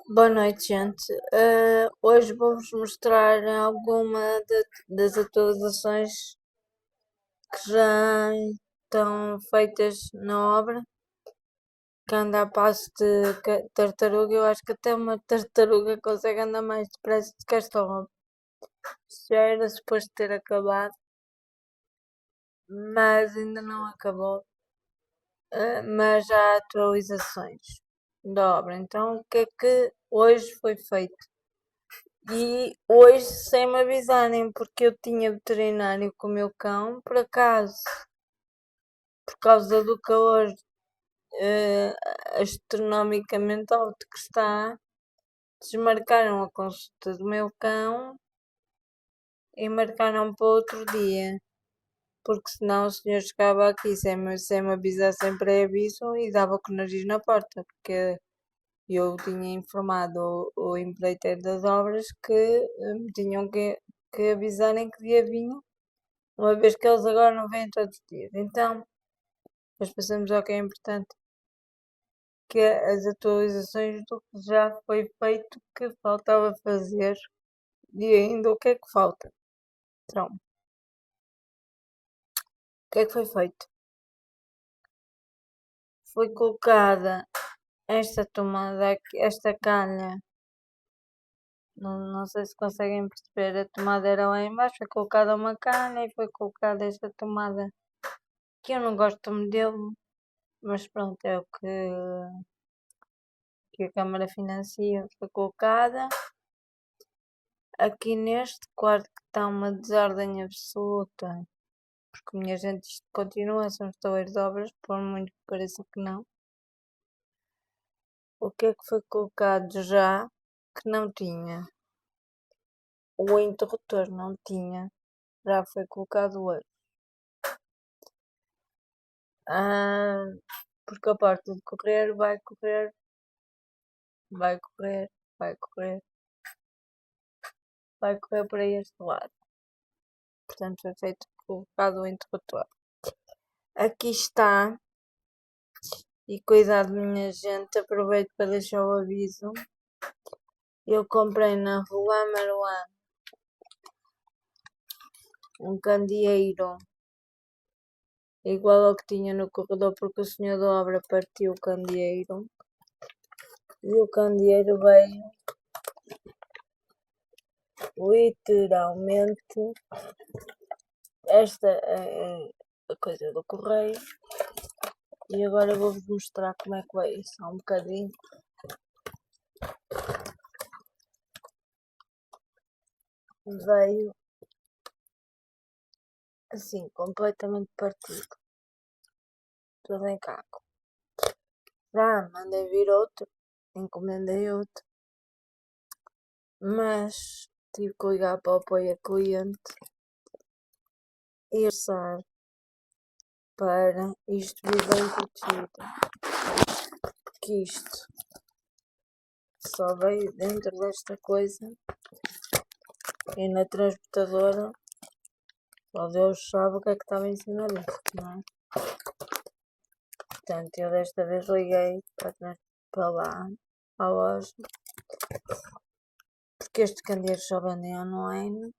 Boa noite, gente. Hoje vou-vos mostrar das atualizações que já estão feitas na obra, que anda a passo de tartaruga. Eu acho que até uma tartaruga consegue andar mais depressa do que esta obra. Já era suposto ter acabado, mas ainda não acabou. Mas já há atualizações da obra. Então, o que é que hoje foi feito? E hoje, sem me avisarem, porque eu tinha veterinário com o meu cão, por acaso, por causa do calor eh, astronomicamente alto que está, desmarcaram a consulta do meu cão e marcaram para outro dia, porque senão o senhor chegava aqui sem me avisar, sem pré-aviso e dava com o nariz na porta, porque eu tinha informado o empreiteiro das obras que me tinham que avisarem que dia vinham, uma vez que eles agora não vêm todos os dias. Então, nós passamos ao que é importante, que é as atualizações do que já foi feito, que faltava fazer e ainda o que é que falta. Então, o que é que foi feito? Foi colocada esta tomada aqui, esta calha, não sei se conseguem perceber, a tomada era lá em baixo, foi colocada uma calha e foi colocada esta tomada, que eu não gosto do modelo, mas pronto, é o que a Câmara financia, foi colocada. Aqui neste quarto que está uma desordem absoluta, porque minha gente, isto continua, são estaleiros de obras, por muito que pareça que não. O que é que foi colocado já que não tinha? O interruptor não tinha, já foi colocado hoje. Ah, porque a porta de correr vai correr, vai correr, vai correr, vai correr para este lado. Portanto, foi feito colocado o interruptor. Aqui está. E cuidado, minha gente, aproveito para deixar o aviso. Eu comprei na rua Amaruã um candeeiro igual ao que tinha no corredor, porque o senhor da obra partiu o candeeiro. E o candeeiro veio literalmente esta é a coisa do correio. E agora vou-vos mostrar como é que veio, só um bocadinho. Veio assim, completamente partido. Tudo em caco. Já mandei vir outro, encomendei outro, mas tive que ligar para o apoio a cliente e rezar para isto vir bem protegido, porque isto só veio dentro desta coisa e na transportadora só Deus sabe o que é que estava em cima disto, não é? Portanto, eu desta vez liguei para lá, à loja, porque este candeeiro só vendem online.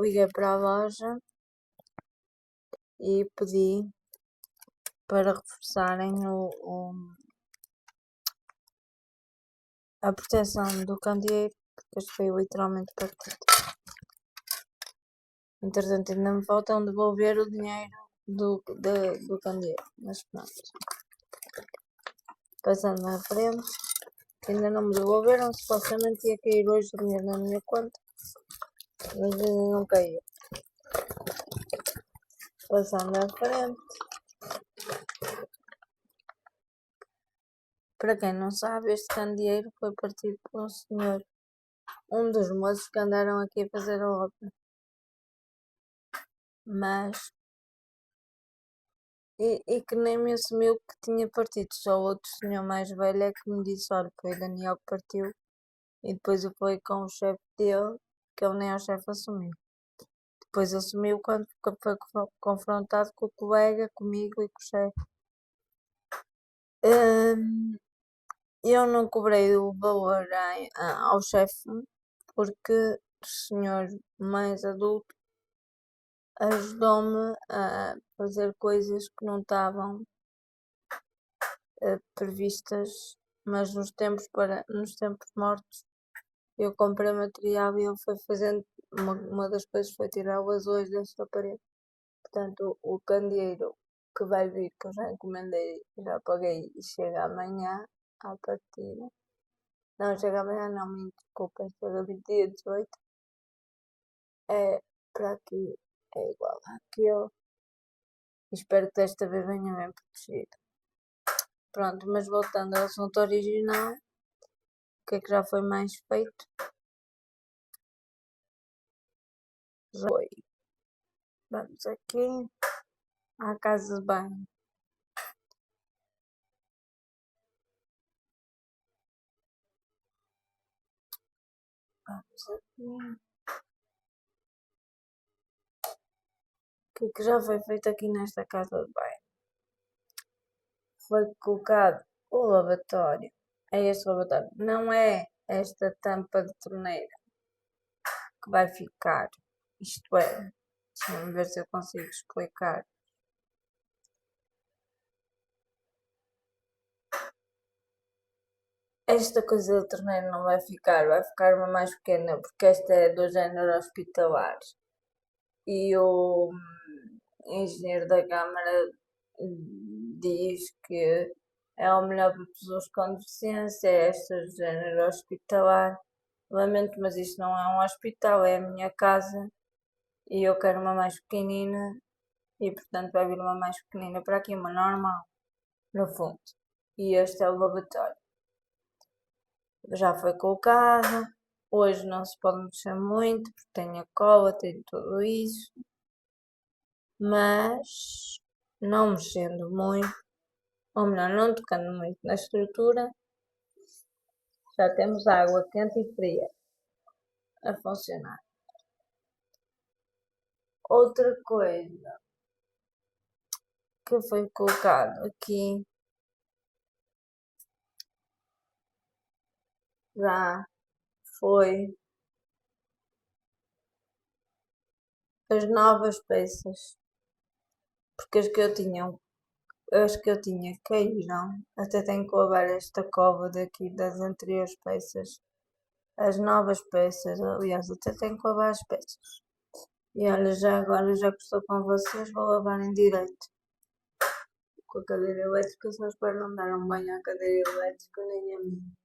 Liguei para a loja e pedi para reforçarem a proteção do candeeiro, porque este foi literalmente partido. Entretanto, ainda me faltam devolver o dinheiro do candeeiro, mas pronto. Passando à frente, ainda não me devolveram, supostamente ia cair hoje o dinheiro na minha conta, mas ainda não caiu. Passando à frente, para quem não sabe, este candeeiro foi partido por um senhor, um dos moços que andaram aqui a fazer a obra. Mas e que nem me assumiu que tinha partido, só outro senhor mais velho é que me disse, olha, foi Daniel que partiu, e depois eu falei com o chefe dele, que ele nem ao chefe assumiu. Depois assumiu quando foi confrontado com o colega, comigo e com o chefe. eu não cobrei o valor ao chefe porque o senhor mais adulto ajudou-me a fazer coisas que não estavam previstas, mas nos tempos mortos eu comprei material e ele foi fazendo. Uma das coisas foi tirar o azuis desta parede. Portanto, o candeeiro que vai vir, que eu já encomendei, já paguei e chega amanhã à partida. Não, chega amanhã, não, me desculpa, chega dia 18. É para aqui, é igual àquele. Espero que desta vez venha bem protegido. Pronto, mas voltando ao assunto original, o que é que já foi mais feito? Já foi. Vamos aqui à casa de banho. Vamos aqui. O que é que já foi feito aqui nesta casa de banho? Foi colocado o lavatório. É este lavatório. Não é esta tampa de torneira que vai ficar. Isto é, deixa-me ver se eu consigo explicar. Esta coisa de torneira não vai ficar uma mais pequena, porque esta é do género hospitalar. E o engenheiro da Câmara diz que é o melhor para pessoas com deficiência, é esta do género hospitalar. Lamento, mas isto não é um hospital, é a minha casa e eu quero uma mais pequenina e portanto vai vir uma mais pequenina para aqui, uma normal, no fundo. E este é o lavatório. Já foi colocado, hoje não se pode mexer muito porque tem a cola, tem tudo isso, mas não mexendo muito, ou melhor, não tocando muito na estrutura, já temos água quente e fria a funcionar. Outra coisa que foi colocado aqui já foi as novas peças, porque as que eu tinha caíram, até tenho que lavar esta cova daqui das anteriores peças, as novas peças, aliás, até tenho que lavar as peças. E olha, já agora, já que estou com vocês, vou lavar em direito. Com a cadeira elétrica, só espero não dar um banho à cadeira elétrica nem a mim.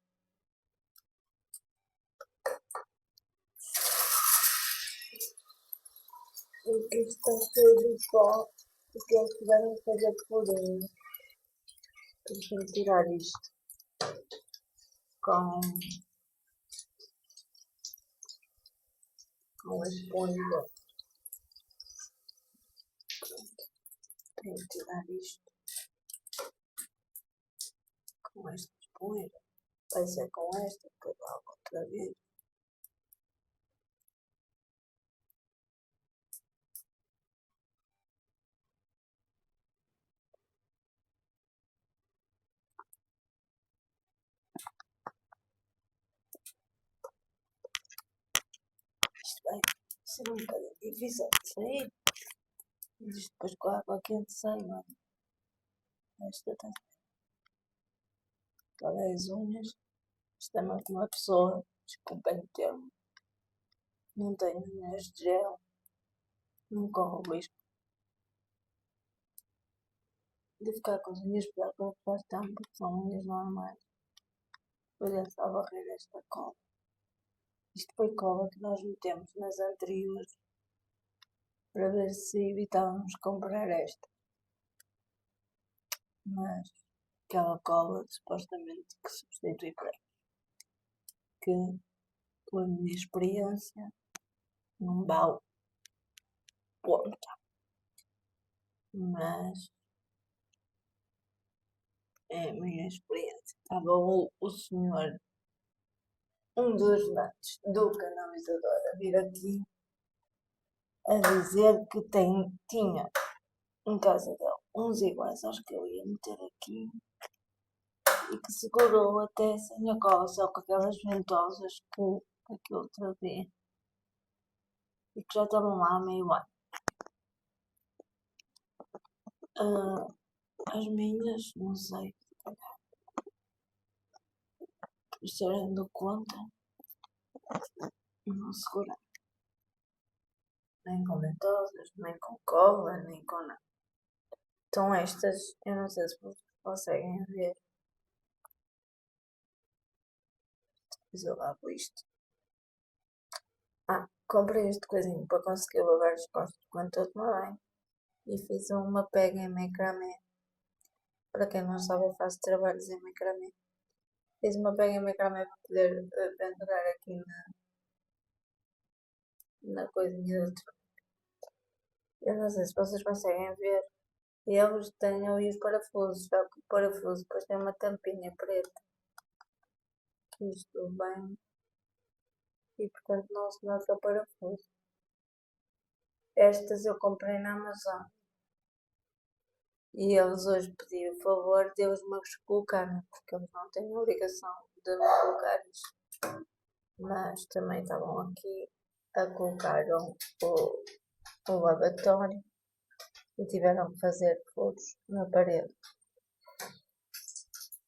Porque isto está cheio de pó, porque eles tiveram que fazer purinho. Deixa-me tirar isto com, com a esponja. Tenho que tirar isto com esta esponja. Vai ser com esta, depois lavo outra vez. Isto vai ser um bocadinho difícil de sair. Mas isto depois com a água quente sai, mano. Esta tem. Olha as unhas. Isto é mais uma pessoa, desculpem o termo. Não tenho unhas de gel. Não corro o risco de ficar com as unhas pior que já estão, porque são unhas normais. Depois é só varrer esta cola. Isto foi cola que nós metemos nas anteriores para ver se evitávamos comprar esta. Mas aquela cola supostamente que substitui para que, pela minha experiência, não vale ponta. Mas é a minha experiência. Estava o senhor, um dos ajudantes do canalizador, a vir aqui a dizer que tinha em casa dele uns iguais aos que eu ia meter aqui e que segurou até sem a cola, só com aquelas ventosas que aquilo trazia e que já estavam lá há meio ano. As minhas, não sei, estarem do conta, não segurar. Nem com ventosas, nem com cola, nem com nada. Então estas, eu não sei se vocês conseguem ver. Mas eu lavo isto. Comprei este coisinho para conseguir lavar as costas quando estou a tomar banho. E fiz uma pega em macramé. Para quem não sabe, eu faço trabalhos em macramé. Fiz uma pega em macramé para poder pendurar aqui na coisinha do trono. Eu não sei se vocês conseguem ver. E eles têm ali os parafusos, só que o parafuso depois tem uma tampinha preta. Que isto bem. E portanto não se nota o parafuso. Estas eu comprei na Amazon. E eles hoje pediram o favor de eles-me colocarem, porque eles não têm a obrigação de me colocar isto. Mas também estavam aqui a colocar o lavatório e tiveram que fazer furos na parede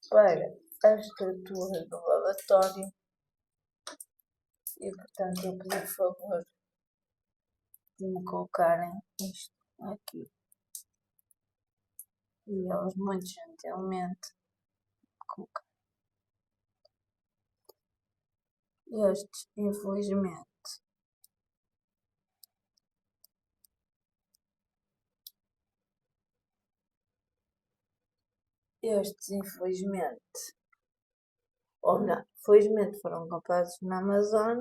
para a estrutura do lavatório e portanto eu pedi o favor de me colocarem isto aqui. E eles muito gentilmente colocaram. Estes, infelizmente, ou não, felizmente foram comprados na Amazon,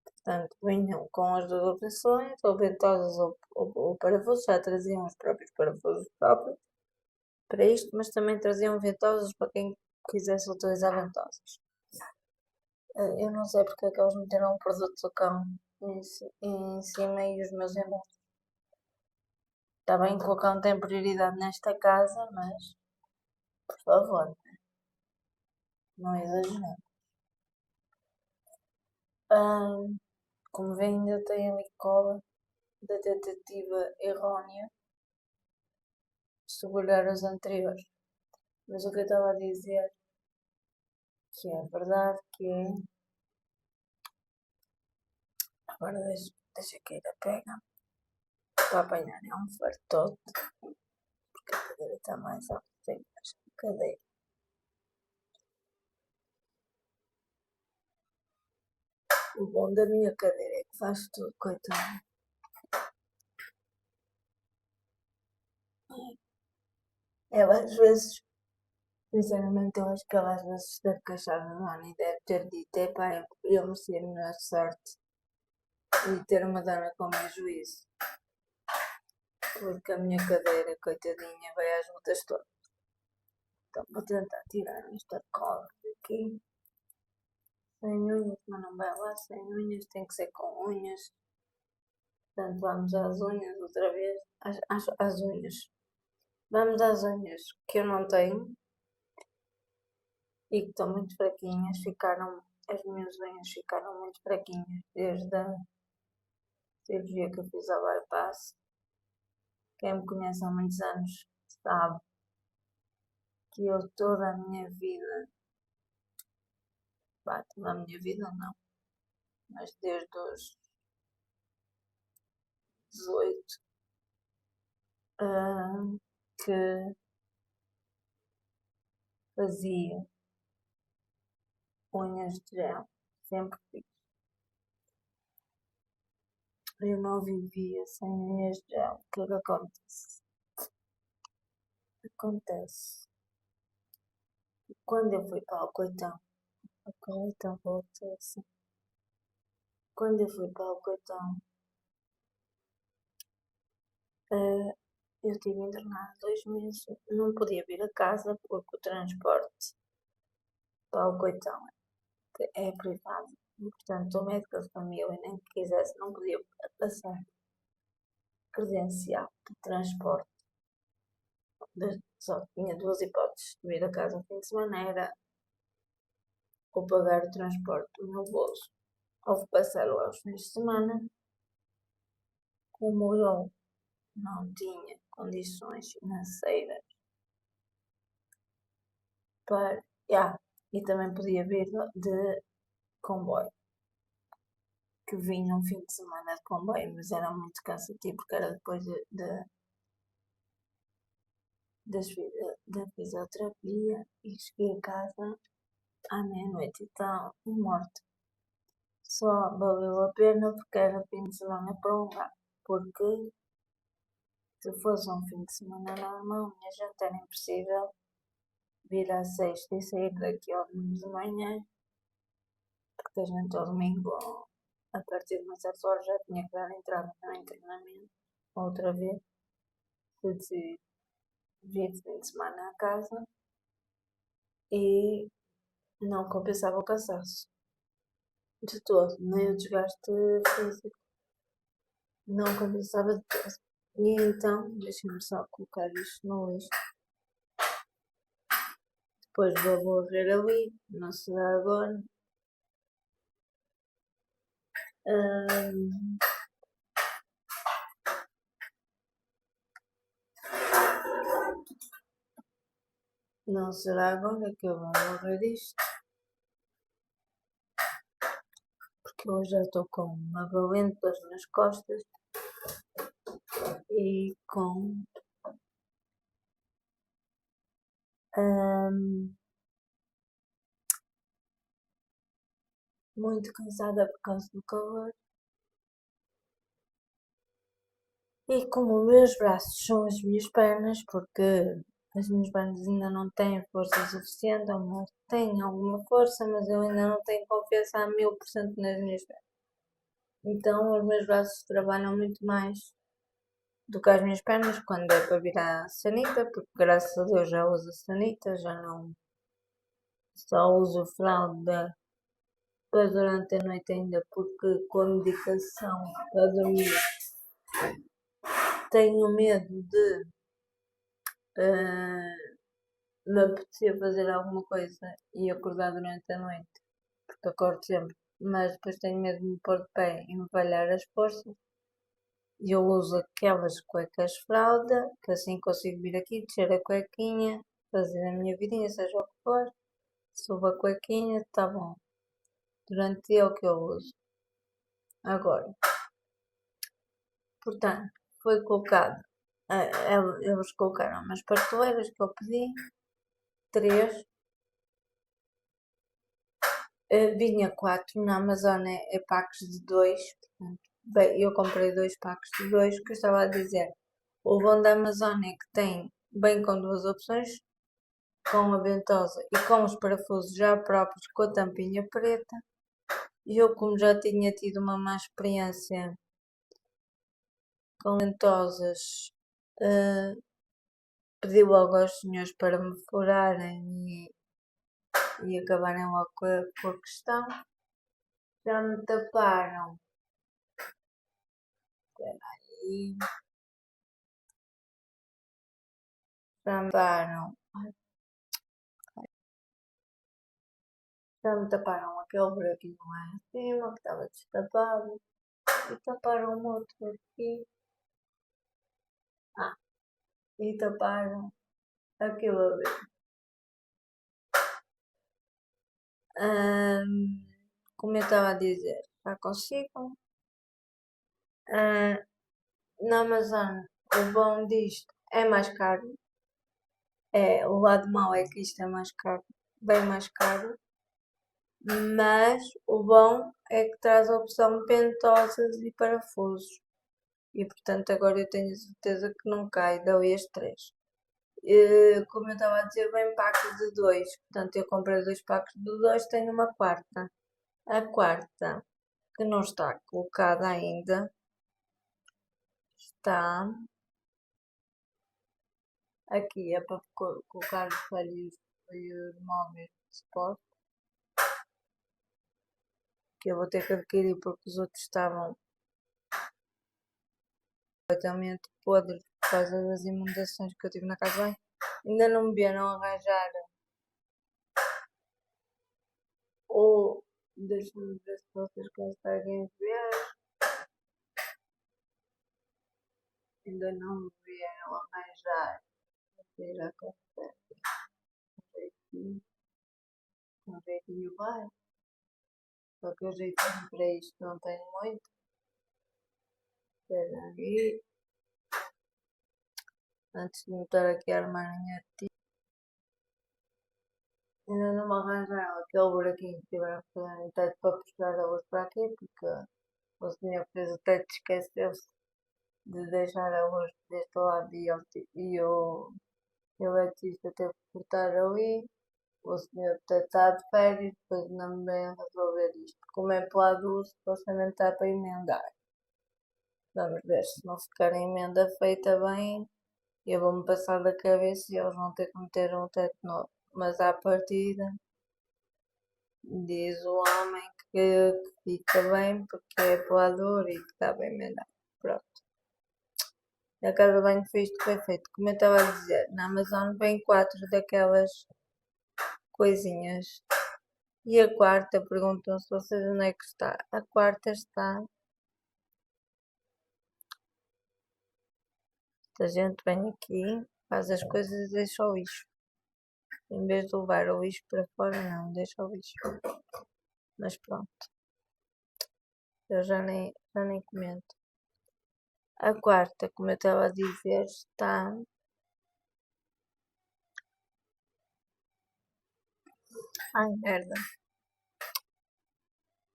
portanto vinham com as duas opções, ou ventosas ou parafusos, já traziam os próprios parafusos próprios para isto, mas também traziam ventosas para quem quisesse utilizar ventosas. Eu não sei porque é que eles meteram um produto do cão em cima e os meus embaixo. Está bem que o cão tem prioridade nesta casa, mas por favor, não exageremos. Como vem, ainda tem ali cola da tentativa errónea de segurar os anteriores. Mas o que eu estava a dizer, que é verdade, que é. Agora deixa cair a pega para apanhar. É um fartote, porque a cadeira está mais alta. Tem mais cadeira. O bom da minha cadeira é que faz tudo, coitado. Ela às vezes, sinceramente, eu acho que ela às vezes deve queixar no ano e deve ter dito: epá, eu mereci a melhor sorte e ter uma dona com mais juízo. Porque a minha cadeira, coitadinha, vai às lutas todas. Então vou tentar tirar esta cola daqui. Sem unhas, mas não vai lá sem unhas, tem que ser com unhas. Portanto, vamos às unhas outra vez. Às unhas. Vamos às unhas que eu não tenho e que estão muito fraquinhas. As minhas unhas ficaram muito fraquinhas desde a cirurgia que eu fiz ao bypass. Quem me conhece há muitos anos sabe que eu toda a minha vida, toda a minha vida não, mas desde os 18, que fazia unhas de gel. Sempre fiz. Eu não vivia sem unhas de gel. O que é que acontece? Acontece. Quando eu fui para o coitão voltou assim. Quando eu fui para o coitão, eu estive internada 2 meses. Não podia vir a casa porque o transporte para o coitão é privado. E, portanto, o médico da família, nem que quisesse, não podia passar credencial de transporte só tinha duas hipóteses de vir a casa no fim de semana, era ou pagar o transporte do meu bolso, ou passá-lo aos fins de semana, como eu não tinha condições financeiras para. E também podia vir de comboio, que vinha um fim de semana de comboio, mas era muito cansativo porque era depois da fisioterapia e cheguei a casa à meia-noite e tal, morta. Só valeu a pena porque era fim de semana prolongado, porque se fosse um fim de semana normal, minha gente era impossível vir à sexta e sair daqui ao domingo de manhã, porque a gente ao domingo, a partir de uma certa hora, já tinha que dar entrada no internamento, outra vez, se decidir vir de fim de semana à casa e não compensava o cansaço de todo, nem o desgaste físico, não compensava de todo. E então, deixa-me só colocar isto no lixo. Depois vou varrer ali, não se dá agora. Não será agora que eu vou varrer isto, porque eu já estou com uma valente dor nas costas e com muito cansada por causa do calor. E como os meus braços são as minhas pernas, porque as minhas pernas ainda não têm força suficiente, ou têm alguma força, mas eu ainda não tenho confiança a 1000% nas minhas pernas. Então os meus braços trabalham muito mais do que as minhas pernas quando é para virar a sanita, porque graças a Deus já uso a sanita, já não só uso fralda para durante a noite ainda, porque com a medicação para dormir tenho medo de me apetecer fazer alguma coisa e acordar durante a noite, porque acordo sempre, mas depois tenho medo de me pôr de pé e me falhar as forças. E eu uso aquelas cuecas fralda, que assim consigo vir aqui, descer a cuequinha, fazer a minha vidinha, seja o que for. Subo a cuequinha, tá bom. Durante é o que eu uso. Agora, portanto, foi colocado. Eles colocaram umas prateleiras que eu pedi, três. Vinha quatro, na Amazon é packs de dois. Portanto, bem, eu comprei dois packs de dois, que eu estava a dizer. O bom da Amazon é que tem bem com duas opções, com a ventosa e com os parafusos já próprios com a tampinha preta. E eu, como já tinha tido uma má experiência com ventosas, pedi logo aos senhores para me furarem e acabarem logo com a questão. Já me taparam. Espera aí. Já me taparam. Já me taparam aquele buraquinho lá em cima que estava destapado. E taparam um outro aqui. E taparam aquilo ali. Como eu estava a dizer, já consigo. Na Amazon, o bom disto é mais caro. O lado mau é que isto é mais caro, bem mais caro. Mas o bom é que traz a opção de pentosas e parafusos. E portanto agora eu tenho certeza que não cai, dali as três. Como eu estava a dizer, vem packs de dois. Portanto, eu comprei dois packs de dois, tenho uma quarta. A quarta, que não está colocada ainda, está aqui. É para colocar os folhos móveis de suporte, que eu vou ter que adquirir porque os outros estavam completamente podres causa das inundações que eu tive na casa de banho. Ainda não me vieram arranjar. Ou deixa-me ver se vocês conseguem ver. Ainda não me vieram arranjar. Vocês já conseguem. Um jeitinho vai. Só que o jeitinho para isto não tenho muito. Espera aí. Antes de me estar aqui a armar a minha tia. Ainda não me arranjaram aquele buraquinho que tiveram a fazer no teto para puxar a luz para aqui, porque o senhor que fez o teto esqueceu-se de deixar a luz deste lado e o eletricista teve que cortar ali. O senhor está de férias, depois não me vem resolver isto. Como é pelo supostamente está para emendar. Vamos ver se não ficar a emenda feita bem, eu vou-me passar da cabeça e eles vão ter que meter um teto novo. Mas à partida, diz o homem que fica bem porque é pelador e que está bem emendado. Pronto. A casa de banho foi isto que foi feito. Como eu estava a dizer, na Amazon vem 4 daquelas coisinhas. E a quarta, perguntam-se vocês onde é que está. A quarta está. A gente vem aqui, faz as coisas e deixa o lixo. Em vez de levar o lixo para fora, não, deixa o lixo. Mas pronto. Eu já nem comento. A quarta, como eu estava a dizer, está. Ai, merda.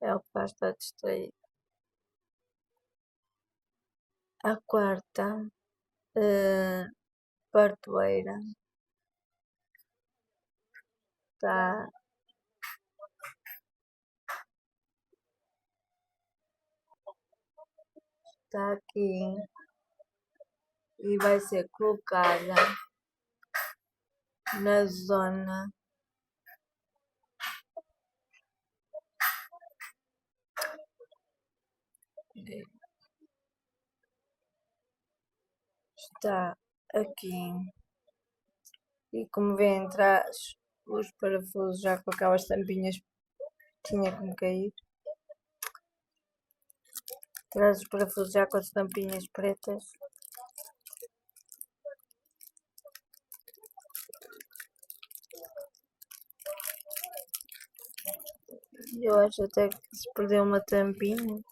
É o que faz estar distraído. A quarta, partoeira, está aqui e vai ser colocada na zona está aqui e como vêem traz os parafusos já com aquelas tampinhas que tinha que me cair, traz os parafusos já com as tampinhas pretas. Eu acho até que se perdeu uma tampinha.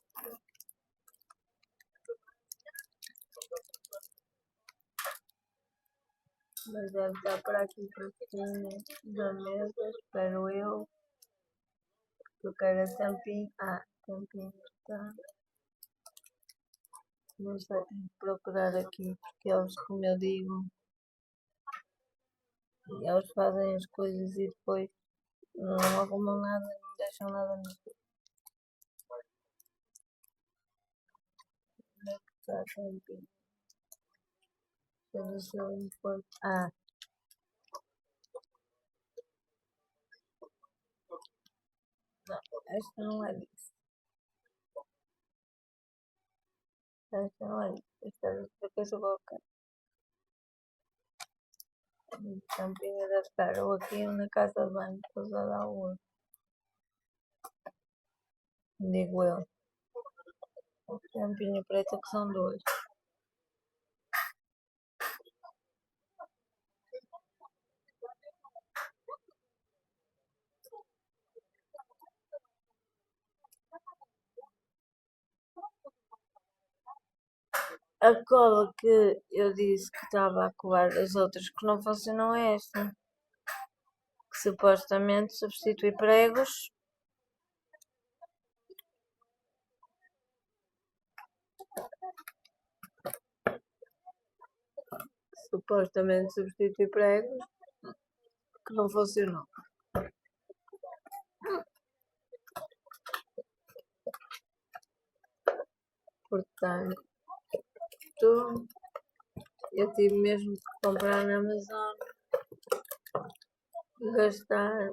Mas deve estar por aqui por cima da mesa, espero eu. Eu quero a tampinha. Ah, a tampinha está. Não sei, tenho que procurar aqui, porque eles, como eu digo, eles fazem as coisas e depois não arrumam nada, não deixam nada no sítio. Onde é que está a tampinha? Deixa eu ver se eu encontro. Ah, não, esta não é disso. Esta não é disso. Esta é outra coisa qualquer. A tampinha deve estar ou aqui ou na casa de banho, depois a dar o outro. Digo eu. Tampinha preta que são dois. A cola que eu disse que estava a colar as outras que não funcionam é esta. Que supostamente substitui pregos. Supostamente substitui pregos que não funcionou. Portanto, eu tive mesmo que comprar na Amazon e gastar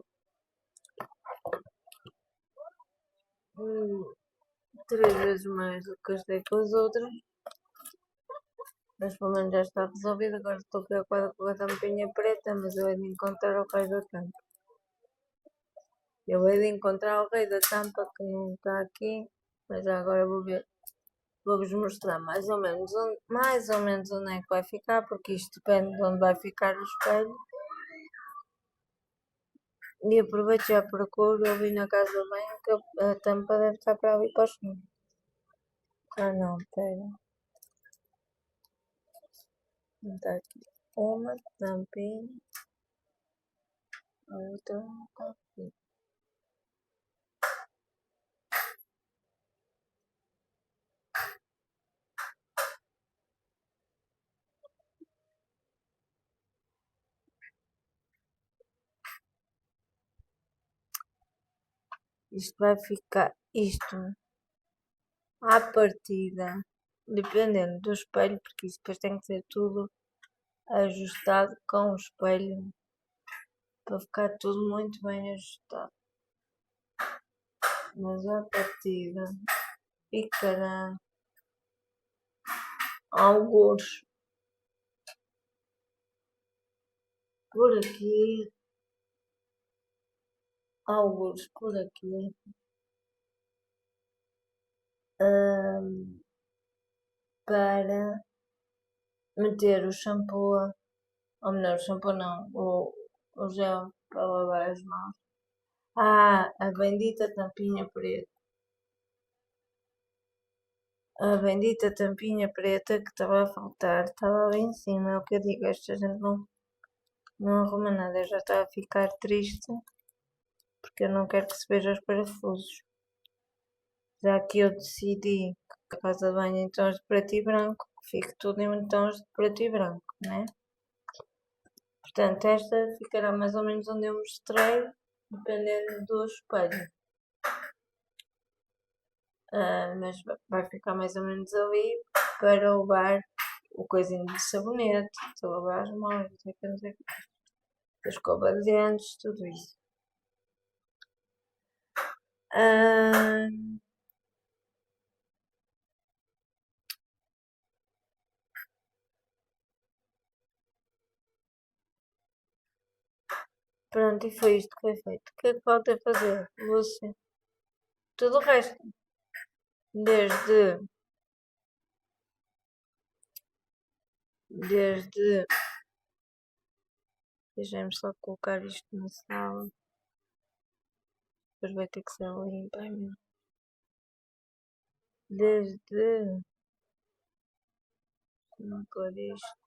3 vezes mais do que gastei com as outras. Mas pelo menos já está resolvido. Agora estou preocupada com a tampinha preta, mas eu hei de encontrar o rei da tampa. Eu hei de encontrar o rei da tampa que não está aqui, mas já agora vou ver. Vou-vos mostrar mais ou menos onde é que vai ficar, porque isto depende de onde vai ficar o espelho. E aproveito e já procuro ali na casa de banho que a tampa deve estar para ali para os fundos. Ah não, pera. Não está aqui. Uma tampinha, a outra não está aqui. Isto vai ficar, isto à partida, dependendo do espelho, porque isso depois tem que ser tudo ajustado com o espelho para ficar tudo muito bem ajustado. Mas à partida ficará alguns por aqui, alguns por aqui. Para meter o shampoo, ou melhor, o shampoo não, o gel para lavar as mãos. Ah, a bendita tampinha preta. A bendita tampinha preta que estava a faltar, estava ali em cima. É o que eu digo, esta gente não arruma nada. Eu já estava a ficar triste porque eu não quero que se veja os parafusos. Já que eu decidi que a casa de banho em tons de preto e branco, que fique tudo em tons de preto e branco, né? Portanto, esta ficará mais ou menos onde eu mostrei, dependendo do espelho. Mas vai ficar mais ou menos ali para levar o coisinho de sabonete, de lavar as mãos, não sei o que, a escova de dentes, tudo isso. Ah, pronto, e foi isto que foi feito. O que é que falta fazer, Lúcia? Tudo o resto. Desde, desde, deixem-me só colocar isto na sala. Depois vai ter que ser limpo, ai meu. Desde, não cor isto.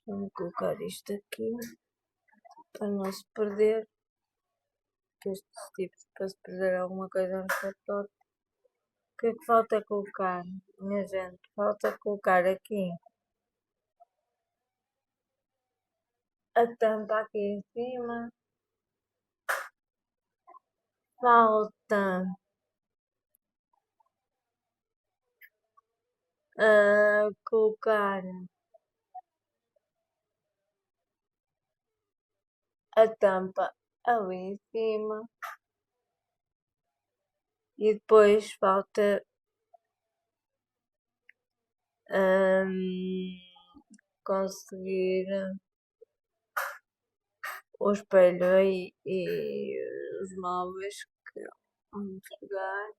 Vamos colocar isto aqui para não se perder. Que estes tipos, para se perder alguma coisa no setor. O que é que falta colocar, minha gente? Falta colocar aqui a tampa aqui em cima. Falta colocar a tampa ali em cima. E depois falta conseguir o espelho e os móveis que vamos pegar,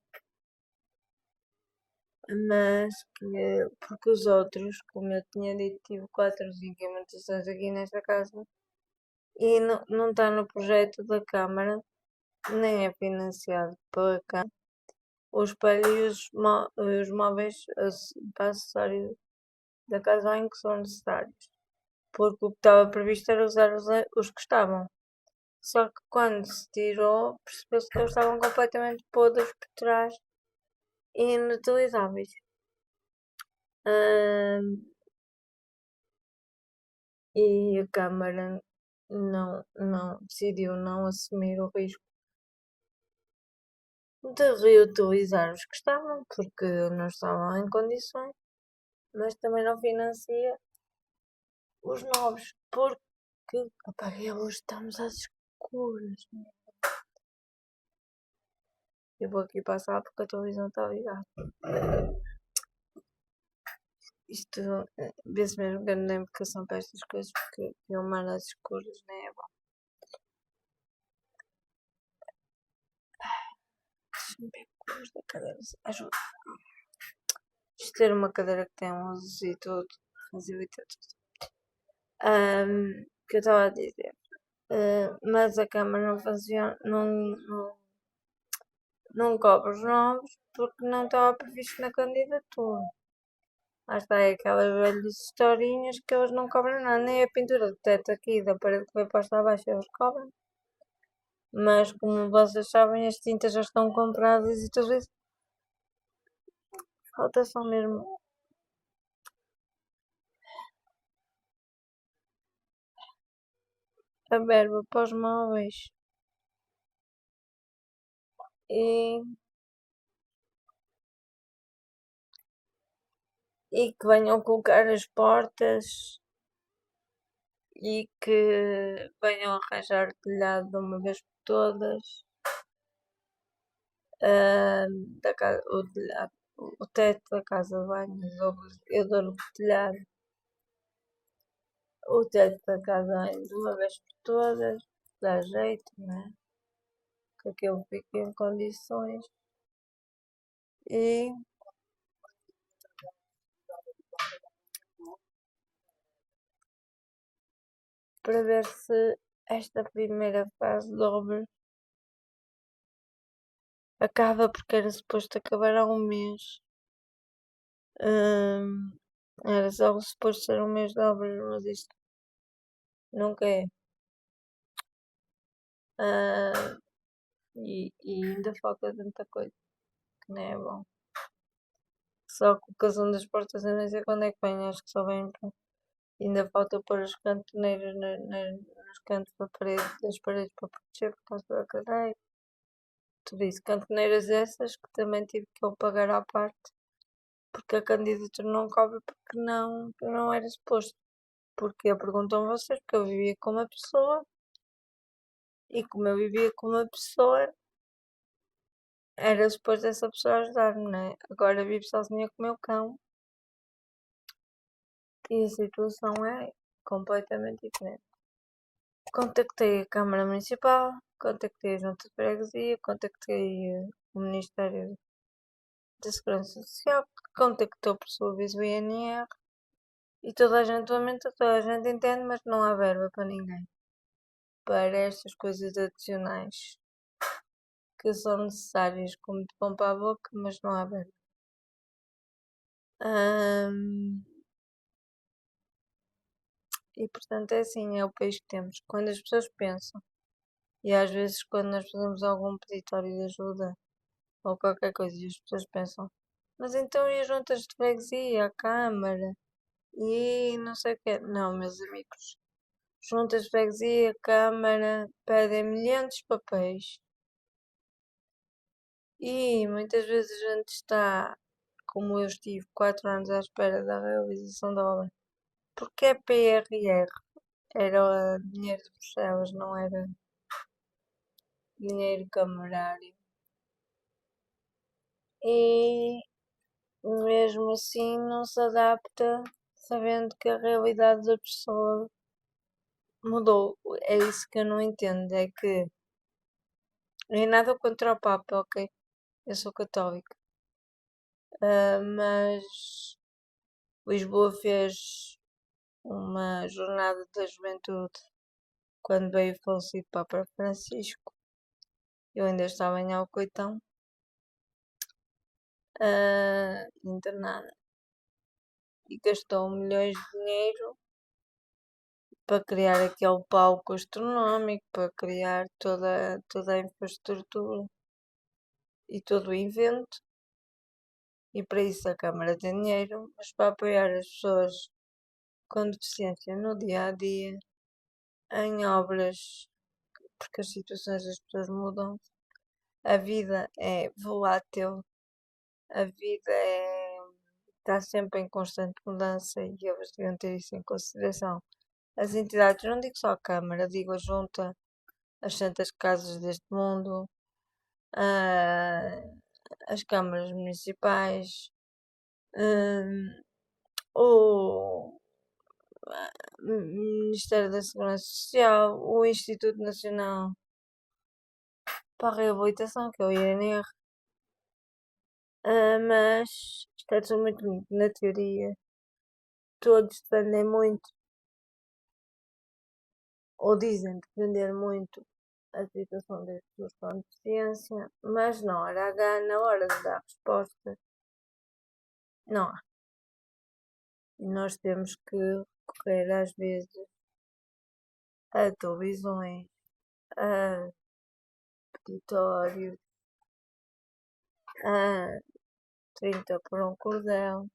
mas que, porque os outros, como eu tinha dito, tive 4 implementações aqui nesta casa e não está no projeto da Câmara, nem é financiado pela Câmara, o espelho e os móveis para acessório da casa em que são necessários, porque o que estava previsto era usar os que estavam. Só que quando se tirou, percebeu-se que eles estavam completamente podres por trás e inutilizáveis. E a Câmara não decidiu não assumir o risco de reutilizar os que estavam, porque não estavam em condições, mas também não financia os novos, porque apaguei a luz, estamos às escuras. Eu vou aqui passar porque a televisão está ligada. Isto vê-se mesmo que eu não tenho vocação para estas coisas porque filmar às escuras nem é bom. Deixa-me ver cores da cadeira. Ajuda. Isto ter uma cadeira que tem luzes e tudo facilita tudo. Que eu estava a dizer. Mas a câmara não funciona, não cobre os novos porque não estava previsto na candidatura. Lá está, é aquelas velhas historinhas que eles não cobram nada, nem a pintura do teto aqui da parede que foi posta abaixo eles cobram. Mas como vocês sabem, as tintas já estão compradas e tudo isso. Falta só mesmo a verba para os móveis e, e que venham colocar as portas e que venham arranjar o telhado de uma vez por todas. Da casa, o telhado, o teto da casa de banho, eu dou-lhe o telhado, o teto da casa de banho de uma vez por todas, dá jeito, né? Que aquilo fique em condições e para ver se esta primeira fase de obra acaba porque era suposto acabar há um mês. Era só suposto ser um mês de obras, mas isto nunca é. Ah, e ainda falta tanta coisa que não é bom. Só a colocação das portas eu nem sei quando é que vem, acho que só vem. Ainda falta pôr as cantoneiras nos cantos das paredes para proteger por causa da cadeira. Tudo isso. Cantoneiras essas que também tive que eu pagar à parte porque a candidatura não cobre porque não era suposto. Porque eu perguntam vocês, porque eu vivia com uma pessoa e como eu vivia com uma pessoa, era suposto essa pessoa ajudar-me, não é? Agora vivo sozinha com o meu cão e a situação é completamente diferente. Contactei a Câmara Municipal, contactei a Junta de Freguesia, contactei o Ministério da Segurança Social, que contactou por sua vez o INR e toda a gente lamenta, toda a gente entende, mas não há verba para ninguém. Para estas coisas adicionais que são necessárias como de pão para a boca, mas não há verba. E portanto é assim, é o país que temos. Quando as pessoas pensam, e às vezes quando nós fazemos algum peditório de ajuda ou qualquer coisa, e as pessoas pensam, mas então e as juntas de freguesia, a Câmara, e não sei o quê. Não, meus amigos, juntas de freguesia, Câmara, pedem milhares de papéis. E muitas vezes a gente está, como eu estive, 4 anos à espera da realização da obra, porque é PRR, era dinheiro de Bruxelas, não era dinheiro camarário. E mesmo assim não se adapta, sabendo que a realidade da pessoa mudou. É isso que eu não entendo, é que nem nada contra o Papa, ok? Eu sou católica. Mas Lisboa fez uma jornada da juventude quando veio o falecido Papa Francisco. Eu ainda estava em Alcoitão, internada, e gastou milhões de dinheiro para criar aquele palco astronómico, para criar toda a infraestrutura e todo o evento. E para isso a Câmara tem dinheiro, mas para apoiar as pessoas com deficiência no dia a dia, em obras, porque as situações das pessoas mudam, a vida é volátil, a vida está sempre em constante mudança e eles deviam ter isso em consideração. As entidades, não digo só a Câmara, digo a Junta, as Santas Casas deste mundo, ah, as câmaras municipais, hum, o Ministério da Segurança Social, o Instituto Nacional para a Reabilitação, que é o INR. Mas isto é tudo muito na teoria. Todos dependem muito, ou dizem depender muito, a situação das pessoas com deficiência, mas na hora H, na hora de dar resposta, não há. E nós temos que recorrer às vezes a televisões, a peditórios, a 30 por um cordel,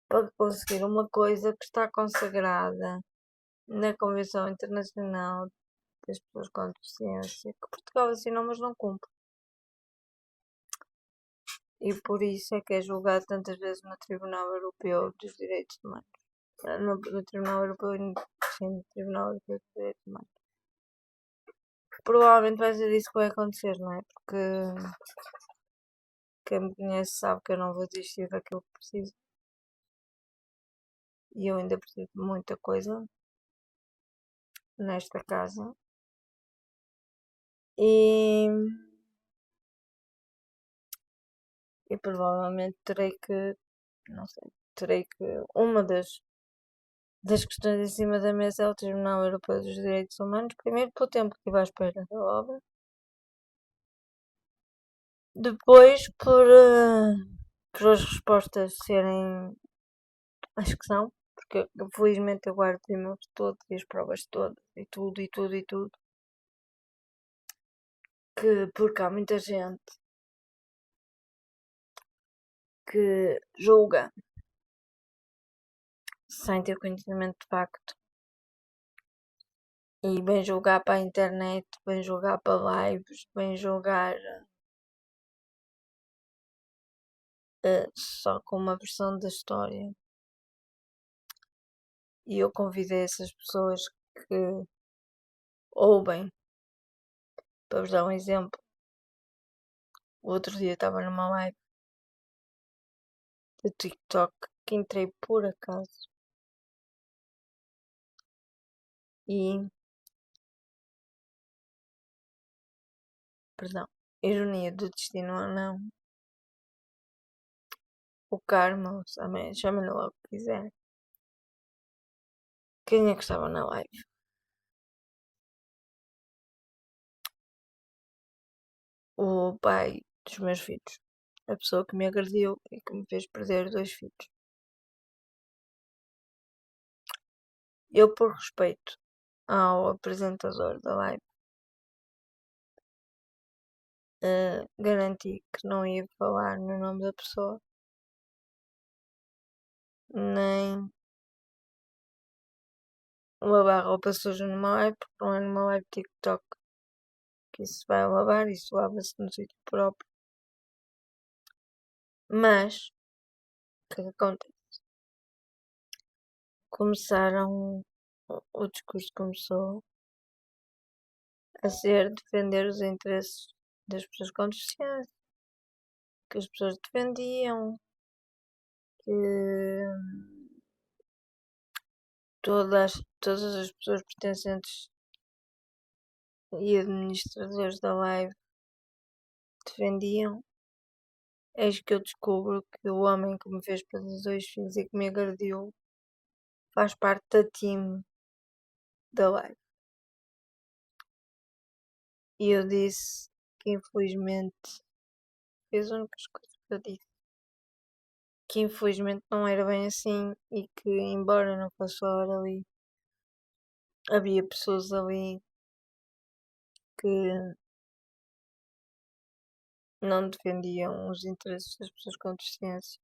para conseguir uma coisa que está consagrada na Convenção Internacional das Pessoas com Deficiência, que Portugal assinou, mas não cumpre. E por isso é que é julgado tantas vezes no Tribunal Europeu dos Direitos Humanos. No Tribunal Europeu, sim, no Tribunal Europeu dos Direitos Humanos. Provavelmente vai ser isso que vai acontecer, não é? Porque quem me conhece sabe que eu não vou desistir daquilo que preciso. E eu ainda preciso de muita coisa nesta casa. E, e provavelmente terei que, não sei, terei que, uma das questões em cima da mesa é o Tribunal Europeu dos Direitos Humanos, primeiro pelo tempo que estive à espera da obra, depois por as respostas serem as que são, porque felizmente eu guardo os e-mails todos e as provas todas e tudo e tudo e tudo, porque há muita gente que julga sem ter conhecimento de facto e vem julgar para a internet, vem julgar para lives, vem julgar só com uma versão da história. E eu convidei essas pessoas que ouvem, para vos dar um exemplo. O outro dia estava numa live de TikTok que entrei por acaso e, perdão, ironia do destino ou não, o karma, chamem-lhe logo o que quiser. Quem é que estava na live? O pai dos meus filhos. A pessoa que me agrediu e que me fez perder 2 filhos. Eu, por respeito ao apresentador da live, garanti que não ia falar no nome da pessoa, nem lavar roupa suja numa live, porque não é numa live TikTok que isso se vai lavar, isso lava-se no sítio próprio. Mas, o que é que acontece? Começaram, o discurso começou a ser defender os interesses das pessoas com deficiência, que as pessoas defendiam, que todas as pessoas pertencentes e administradores da live defendiam. Eis que eu descubro que o homem que me fez perder 2 filhos e que me agrediu faz parte da team da live. E eu disse que infelizmente fez as únicas coisas que eu disse. Que infelizmente não era bem assim e que embora não fosse falar ali, havia pessoas ali que não defendiam os interesses das pessoas com deficiência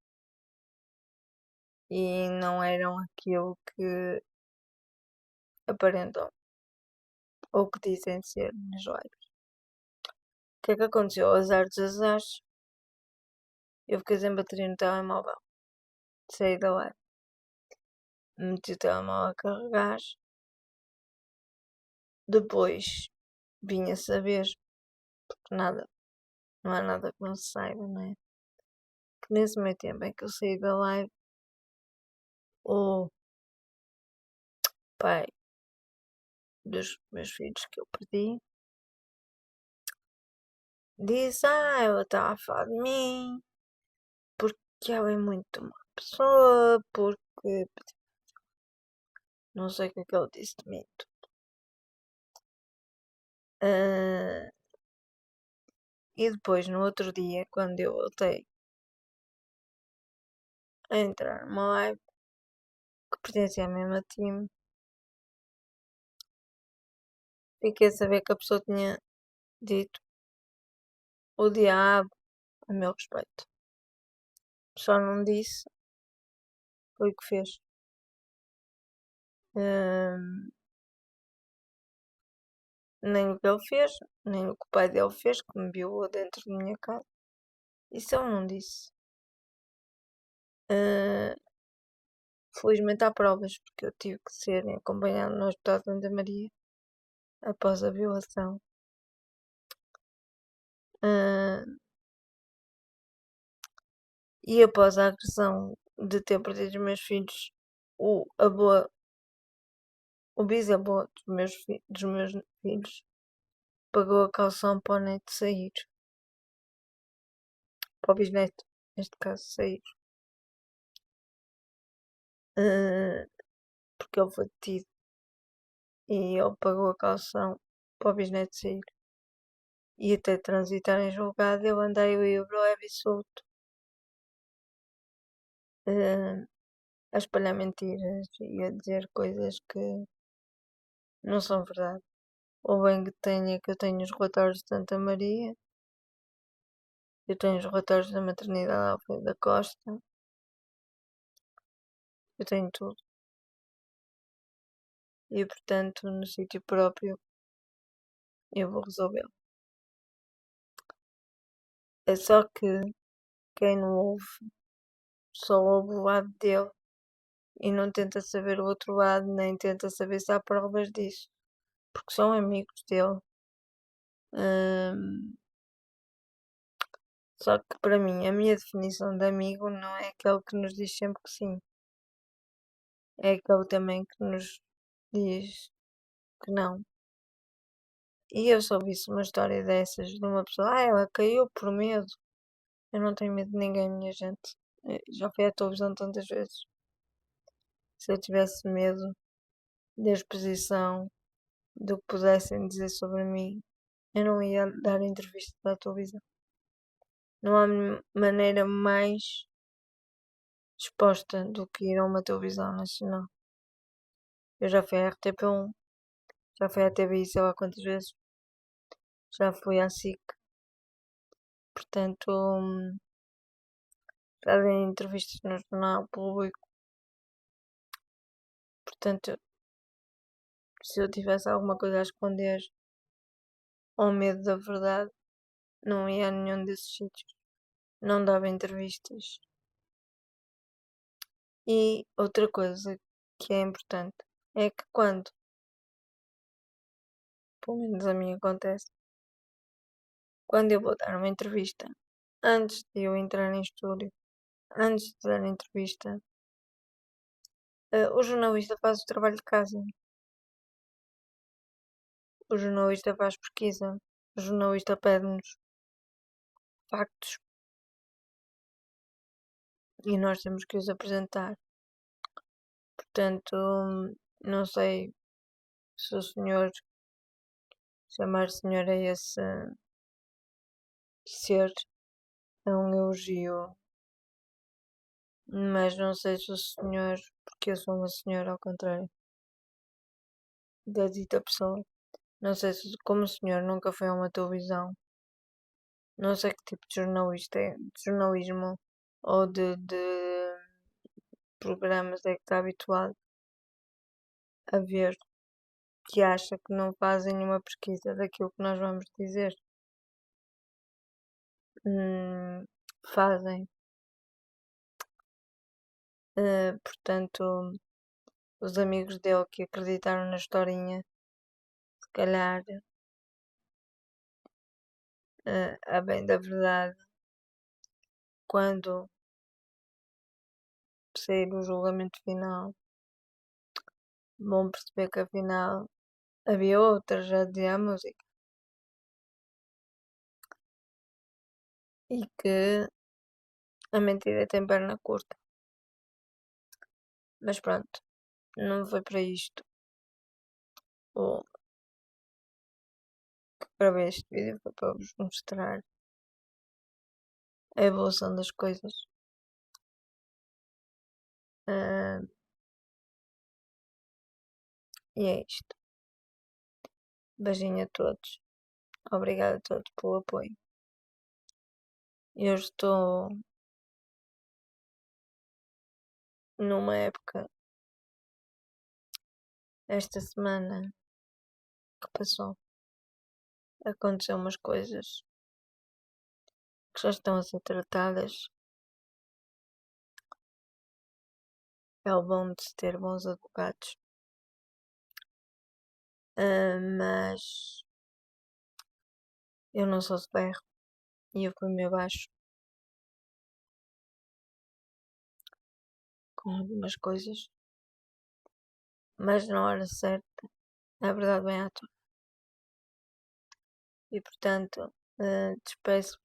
e não eram aquilo que aparentam ou que dizem ser nas lives. O que é que aconteceu? Azar dos azares, eu fiquei sem bateria no telemóvel. Saí da live, meti o telemóvel a carregar, depois vim a saber porque nada, não há nada que não se saiba, não é? Que nesse meio tempo em que eu saí da live, o pai dos meus filhos que eu perdi disse: ela estava a falar de mim, porque ela é muito má pessoa, porque não sei o que é que ele disse de mim. Ah, e depois, no outro dia, quando eu voltei a entrar numa live que pertencia ao mesmo time, fiquei a saber que a pessoa tinha dito o diabo a meu respeito. Só não disse, foi o que fez. Ahm, nem o que ele fez, nem o que o pai dele fez, que me violou dentro da minha casa. Isso ele não disse. Ah, felizmente há provas, porque eu tive que ser acompanhado no Hospital de Santa Maria após a violação. Ah, e após a agressão de ter perdido os meus filhos, o avô, o bisavô dos meus filhos pagou a caução para o neto sair, para o bisneto, neste caso, sair. Ah, porque ele foi detido e ele pagou a caução para o bisneto sair. E até transitar em julgado, eu andei livre, leve e solto, ah, a espalhar mentiras e a dizer coisas que não são verdade. Ou bem que eu tenho os relatórios de Santa Maria, eu tenho os relatórios da maternidade Alfredo da Costa, eu tenho tudo. E portanto, no sítio próprio, eu vou resolvê-lo. É só que quem não ouve, só ouve o lado dele e não tenta saber o outro lado, nem tenta saber se há provas disso, porque são amigos dele. Hum, só que para mim, a minha definição de amigo não é aquele que nos diz sempre que sim, é aquele também que nos diz que não. E eu só visse uma história dessas de uma pessoa, ela caiu por medo. Eu não tenho medo de ninguém, minha gente. Já fui à televisão tantas vezes. Se eu tivesse medo da exposição, do que pudessem dizer sobre mim, eu não ia dar entrevistas à televisão. Não há maneira mais exposta do que ir a uma televisão nacional. Eu já fui à RTP1, já fui à TVI, sei lá quantas vezes, já fui à SIC, portanto, já dei entrevistas no jornal público, portanto, se eu tivesse alguma coisa a esconder ou medo da verdade, não ia a nenhum desses sítios, não dava entrevistas. E outra coisa que é importante é que quando, pelo menos a mim acontece, quando eu vou dar uma entrevista, antes de eu entrar em estúdio, antes de dar a entrevista, o jornalista faz o trabalho de casa, o jornalista faz pesquisa, o jornalista pede-nos factos e nós temos que os apresentar. Portanto, não sei se o senhor, chamar senhor a esse ser, é um elogio, mas não sei se o senhor, porque eu sou uma senhora ao contrário da dita pessoa, não sei se como o senhor nunca foi a uma televisão, não sei que tipo de jornalista é, de jornalismo ou de programas é que está habituado a ver, que acha que não fazem nenhuma pesquisa daquilo que nós vamos dizer. Fazem. Portanto, os amigos dele que acreditaram na historinha, se calhar A bem da verdade, quando sair o julgamento final, vão perceber que afinal havia outra, já dizia a música. E que a mentira tem perna curta. Mas pronto, não foi para isto. Ou para este vídeo foi para vos mostrar a evolução das coisas. Ah, e é isto. Beijinho a todos. Obrigada a todos pelo apoio. Eu estou numa época, esta semana que passou, aconteceu umas coisas que já estão a ser tratadas. É o bom de se ter bons advogados. Mas eu não sou de ferro e eu fui-me abaixo com algumas coisas, mas na hora certa a verdade vem à tona. E portanto, despeço.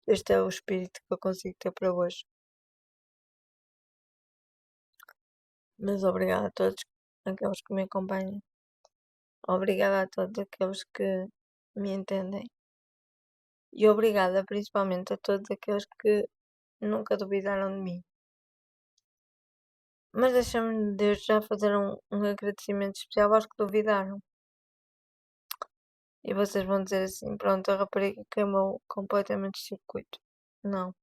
Este é o espírito que eu consigo ter para hoje. Mas obrigada a todos aqueles que me acompanham. Obrigada a todos aqueles que me entendem. E obrigada principalmente a todos aqueles que nunca duvidaram de mim. Mas deixa-me desde já fazer um agradecimento especial aos que duvidaram. E vocês vão dizer assim, pronto, a rapariga queimou completamente o circuito. Não.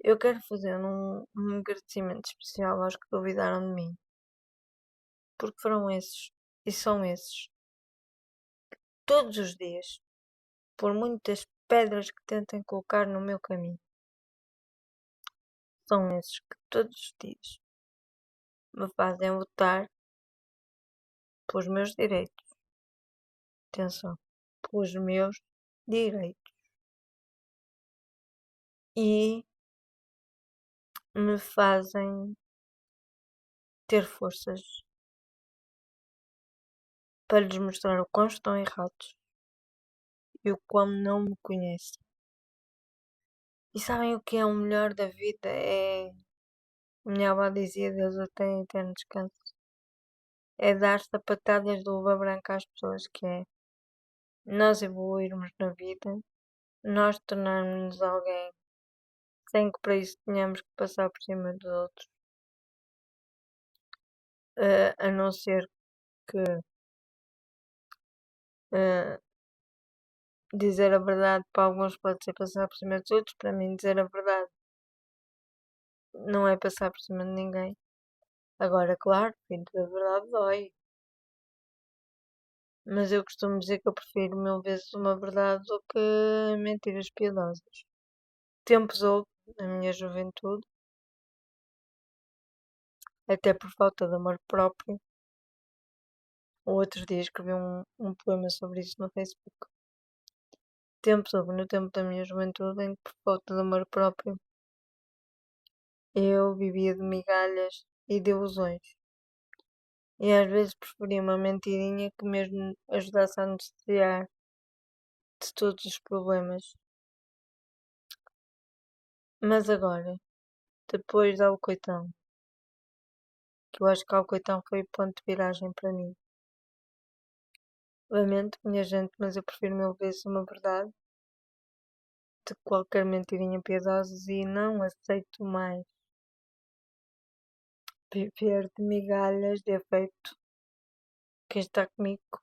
Eu quero fazer um agradecimento especial aos que duvidaram de mim. Porque foram esses, e são esses, todos os dias, por muitas pedras que tentem colocar no meu caminho, são esses que todos os dias me fazem lutar pelos meus direitos. Atenção, pelos meus direitos. E me fazem ter forças para lhes mostrar o quão estão errados e o quão não me conhecem. E sabem o que é o melhor da vida? É, minha avó dizia, Deus até eterno descanso, é dar sapatadas de luva branca às pessoas, que é nós evoluirmos na vida, nós tornarmos-nos alguém sem que para isso tenhamos que passar por cima dos outros, a não ser que uh, dizer a verdade para alguns pode ser passar por cima dos outros, para mim dizer a verdade não é passar por cima de ninguém. Agora, claro, filho da verdade dói. Mas eu costumo dizer que eu prefiro mil vezes uma verdade do que mentiras piedosas. Tempos houve, na minha juventude, até por falta de amor próprio. Outros dias escrevi um poema sobre isso no Facebook. Tempos houve no tempo da minha juventude em que, por falta de amor próprio, eu vivia de migalhas e de ilusões. E às vezes preferia uma mentirinha que mesmo ajudasse a anestesiar de todos os problemas. Mas agora, depois de Alcoitão, que eu acho que Alcoitão foi o ponto de viragem para mim. Lamento, minha gente, mas eu prefiro mil vezes uma verdade de qualquer mentirinha piedosa e não aceito mais viver de migalhas de afeto. Quem está comigo,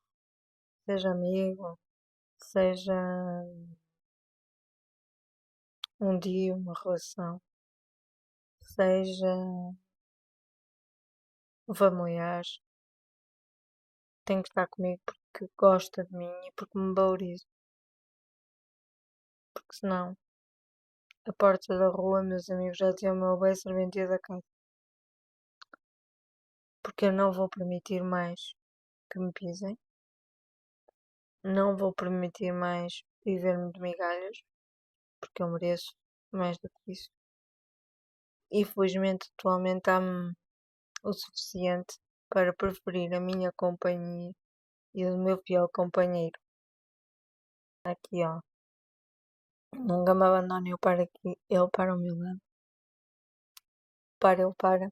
seja amigo, seja um dia uma relação, seja um familiar, tem que estar comigo porque gosta de mim e porque me valoriza. Porque senão, a porta da rua, meus amigos já diziam o meu bem serventia da casa. Porque eu não vou permitir mais que me pisem. não vou permitir mais viver-me de migalhas, porque eu mereço mais do que isso. E felizmente atualmente há-me o suficiente para preferir a minha companhia e o meu fiel companheiro. Aqui, ó. Nunca me abandone, eu paro aqui, ele para o meu lado. Para, ele para.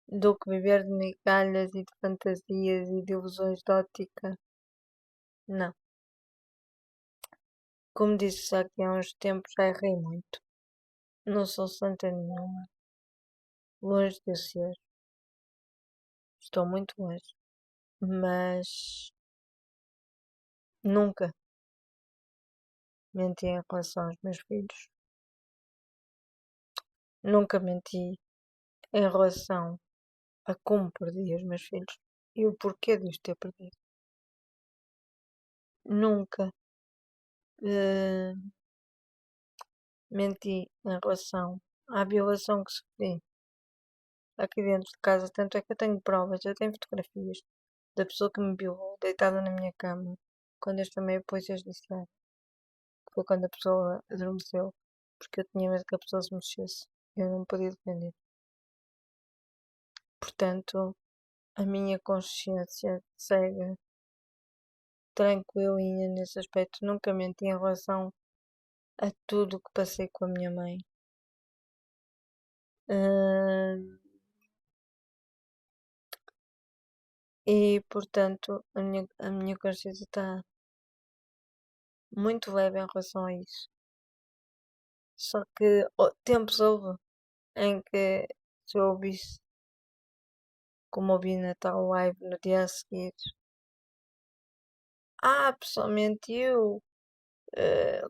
Do que viver de migalhas e de fantasias e de ilusões de ótica. Não. Como disse aqui há uns tempos, já errei muito. Não sou santa nenhuma. Longe de ser. Estou muito longe. Mas nunca menti em relação aos meus filhos. Nunca menti em relação a como perdi os meus filhos e o porquê de os ter perdido. Nunca eh, menti em relação à violação que sofri aqui dentro de casa. Tanto é que eu tenho provas, eu tenho fotografias da pessoa que me violou deitada na minha cama quando eu chamei a polícia judiciária. Foi quando a pessoa adormeceu, porque eu tinha medo que a pessoa se mexesse. Eu não podia defender. Portanto, a minha consciência segue tranquilinha nesse aspecto. Nunca menti em relação a tudo o que passei com a minha mãe. Hum, e, portanto, a minha consciência está muito leve em relação a isso. Só que tempos houve em que se eu ouvisse, como ouvi na tal live no dia a seguir, a pessoa mentiu.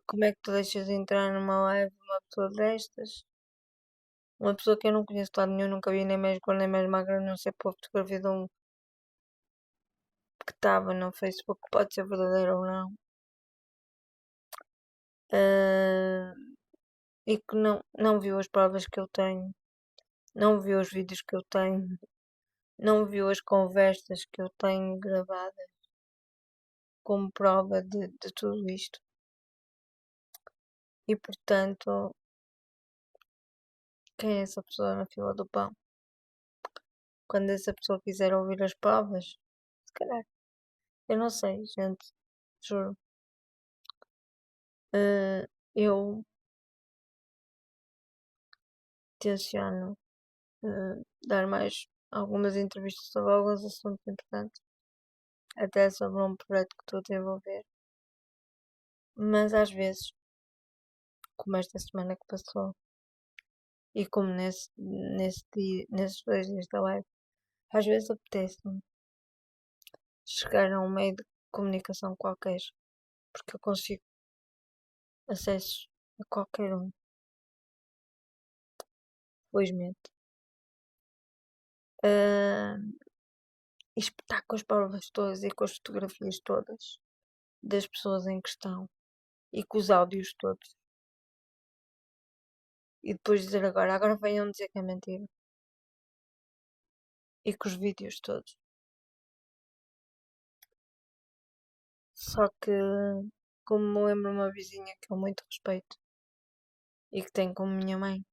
Como é que tu deixas de entrar numa live de uma pessoa destas? Uma pessoa que eu não conheço de lado nenhum, nunca vi nem mais gorda nem mais magra, não sei pôr fotografia de um que estava no Facebook, pode ser verdadeiro ou não. Ah, e que não viu as provas que eu tenho, não viu os vídeos que eu tenho, não viu as conversas que eu tenho gravadas como prova de tudo isto. E portanto, quem é essa pessoa na fila do pão? Quando essa pessoa quiser ouvir as provas, se calhar. Eu não sei, gente, juro. Eu tenciono dar mais algumas entrevistas sobre alguns assuntos importantes, até sobre um projeto que estou a desenvolver. Mas às vezes, como esta semana que passou, e como nesses 2 dias da live, às vezes apetece-me chegar a um meio de comunicação qualquer, porque eu consigo acesso a qualquer um, felizmente. Ah, e espetar com as provas todas e com as fotografias todas das pessoas em questão e com os áudios todos. E depois dizer agora venham dizer que é mentira. E com os vídeos todos. Só que, como me lembro uma vizinha que eu muito respeito e que tenho como minha mãe,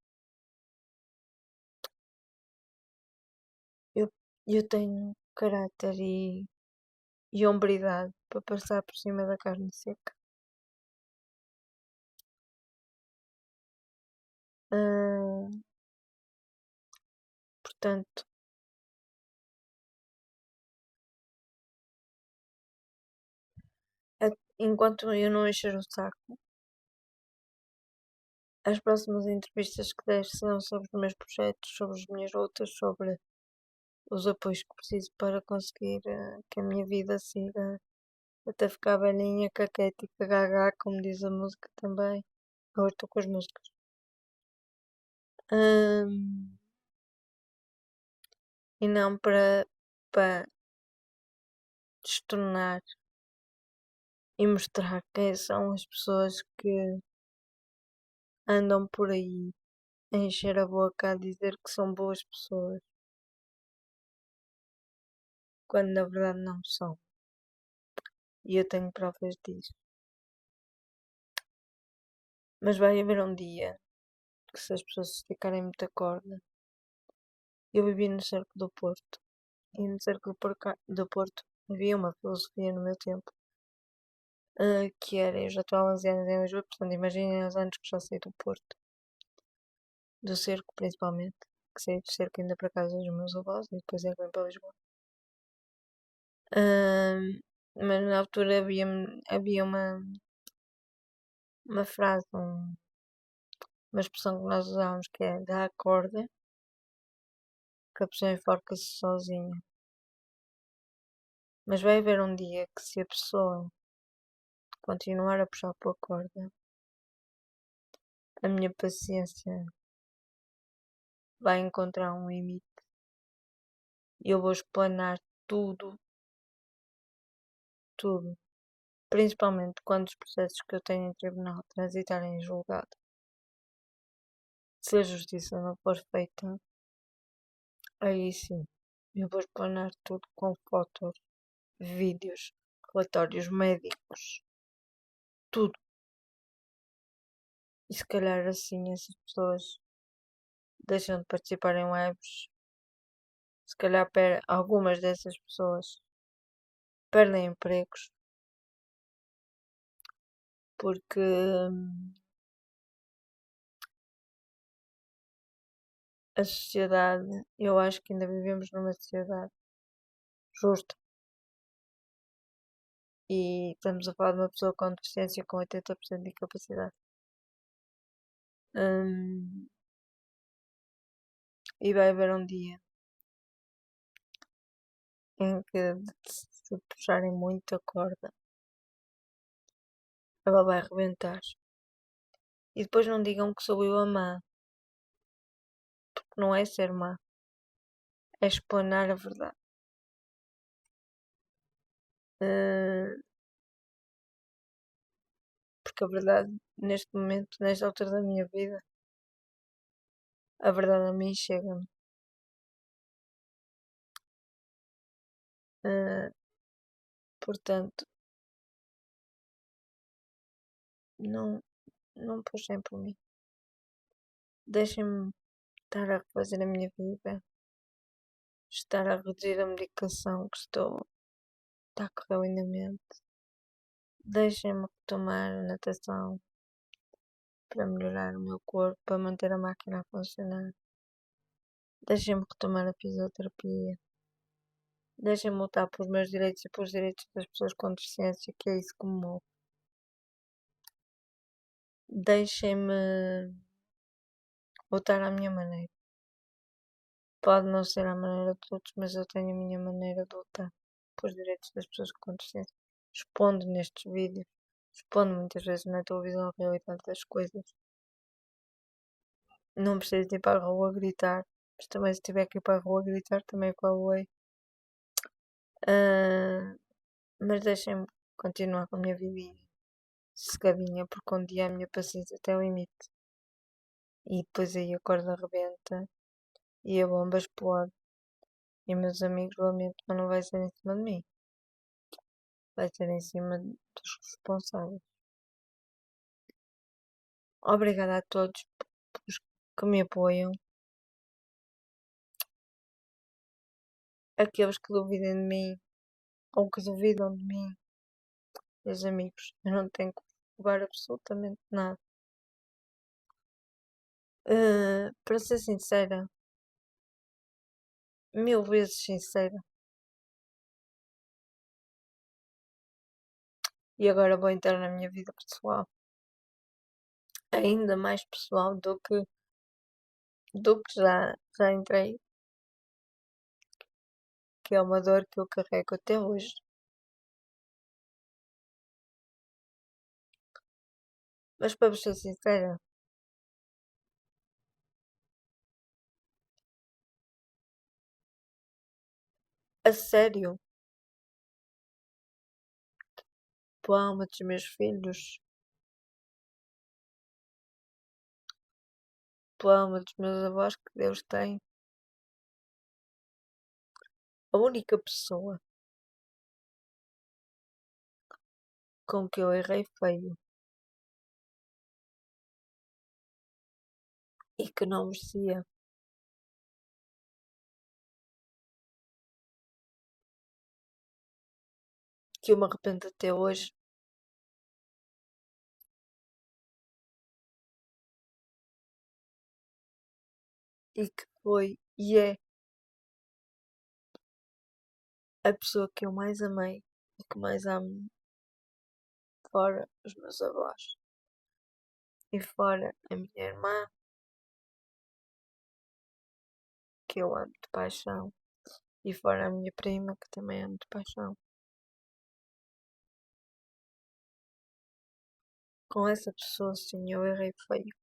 eu, eu tenho caráter e hombridade para passar por cima da carne seca. Ah, portanto, enquanto eu não encher o saco, as próximas entrevistas que der serão sobre os meus projetos, sobre as minhas lutas, sobre os apoios que preciso para conseguir que a minha vida siga até ficar velhinha, caquética, gaga, como diz a música também. Agora estou com as músicas. Ahm, e não para destornar e mostrar quem são as pessoas que andam por aí a encher a boca a dizer que são boas pessoas, quando na verdade não são. E eu tenho provas disso. Mas vai haver um dia que se as pessoas esticarem muita corda. Eu vivi no Cerco do Porto. E no Cerco do Porto havia uma filosofia no meu tempo. Que era, eu já estou há 11 anos em Lisboa, portanto imaginem os anos que já saí do Porto. Do Cerco, principalmente. Que saí do Cerco ainda para casa dos meus avós e depois é que vim para Lisboa. Mas na altura havia uma frase, uma expressão que nós usávamos que é dá a corda, que a pessoa enforca-se sozinha. Mas vai haver um dia que se a pessoa continuar a puxar pela corda, a minha paciência vai encontrar um limite e eu vou explanar tudo, tudo. Principalmente quando os processos que eu tenho em tribunal transitarem em julgado. Se a justiça não for feita, aí sim, eu vou explanar tudo com fotos, vídeos, relatórios médicos, tudo. E se calhar assim essas pessoas deixam de participar em webs. Se calhar algumas dessas pessoas perdem empregos porque a sociedade, eu acho que ainda vivemos numa sociedade justa e estamos a falar de uma pessoa com deficiência com 80% de incapacidade. Hum, e vai haver um dia em que se puxarem muito a corda, ela vai arrebentar. E depois não digam que sou eu a má, porque não é ser má, é explanar a verdade. Hum, porque a verdade, neste momento, nesta altura da minha vida, a verdade a mim chega-me. Uh, portanto, não, não puxem por mim. Deixem-me estar a refazer a minha vida, estar a reduzir a medicação que está a correr lindamente. Deixem-me retomar a natação para melhorar o meu corpo, para manter a máquina a funcionar. Deixem-me retomar a fisioterapia. Deixem-me lutar pelos meus direitos e pelos direitos das pessoas com deficiência, que é isso que me move. Deixem-me lutar à minha maneira. Pode não ser a maneira de outros, mas eu tenho a minha maneira de lutar pelos direitos das pessoas com deficiência. Expondo nestes vídeos, expondo muitas vezes na televisão a realidade das coisas. Não preciso de ir para a rua gritar, mas também se tiver que ir para a rua gritar, também falei. Mas deixem-me continuar com a minha vida sossegadinha, porque um dia a minha paciência tem limite. E depois aí a corda arrebenta e a bomba explode. E meus amigos, lamento, mas não vai ser em cima de mim. Vai ser em cima dos responsáveis. Obrigada a todos que me apoiam. Aqueles que duvidem de mim ou que duvidam de mim, meus amigos, eu não tenho que provar absolutamente nada. Para ser sincera, 1000 vezes sincera. E agora vou entrar na minha vida pessoal. Ainda mais pessoal do que já entrei. Que é uma dor que eu carrego até hoje. Mas para vos ser sincera, a sério, pela alma dos meus filhos, pela alma dos meus avós que Deus tem, a única pessoa com que eu errei feio e que não merecia, que eu me arrependo até hoje e que foi e é a pessoa que eu mais amei e que mais amo, fora os meus avós e fora a minha irmã, que eu amo de paixão, e fora a minha prima, que também amo de paixão. Com essa pessoa, sim, eu errei feio.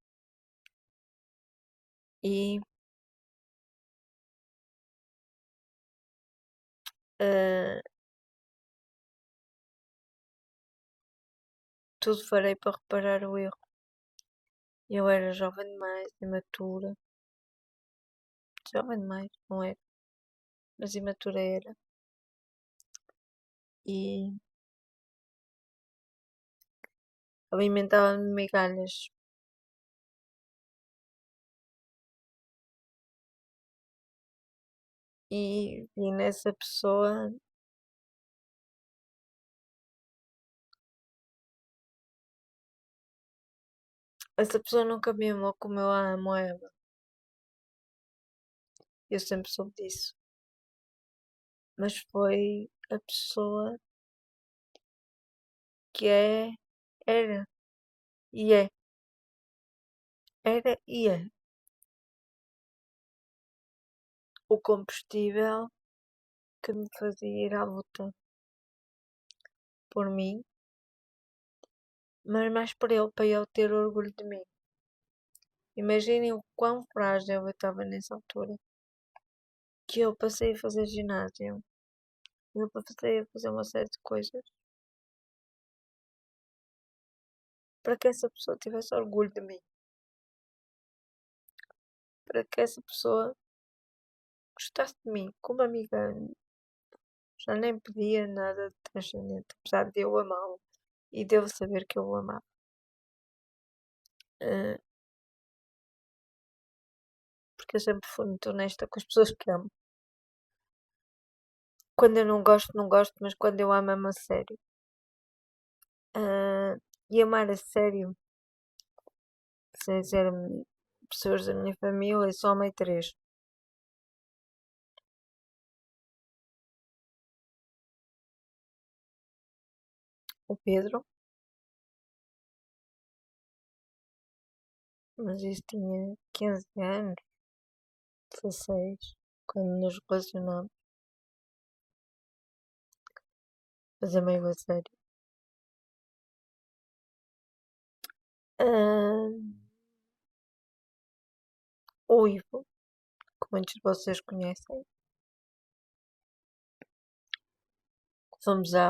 E eh, tudo farei para reparar o erro. Eu era jovem demais, imatura. Jovem demais, não era, mas imatura era. E alimentava-me de migalhas. E nessa pessoa, essa pessoa nunca me amou como eu a amo ela. Eu sempre soube disso. Mas foi a pessoa que era e é, era e é o combustível que me fazia ir à luta por mim, mas mais por ele, para ele ter orgulho de mim. Imaginem o quão frágil eu estava nessa altura. Que eu passei a fazer ginásio. Eu passei a fazer uma série de coisas para que essa pessoa tivesse orgulho de mim. Para que essa pessoa gostasse de mim como amiga. Já nem pedia nada de transcendente, apesar de eu amá-lo e devo saber que eu o amava. Eh, porque eu sempre fui muito honesta com as pessoas que amo. Quando eu não gosto, não gosto, mas quando eu amo, amo a sério. E amar a sério, sem ser pessoas da minha família, só amei três. O Pedro, mas isso tinha 15 anos, 16, quando nos relacionamos, mas amei-o a sério. Ah, o Ivo, que muitos de vocês conhecem, fomos à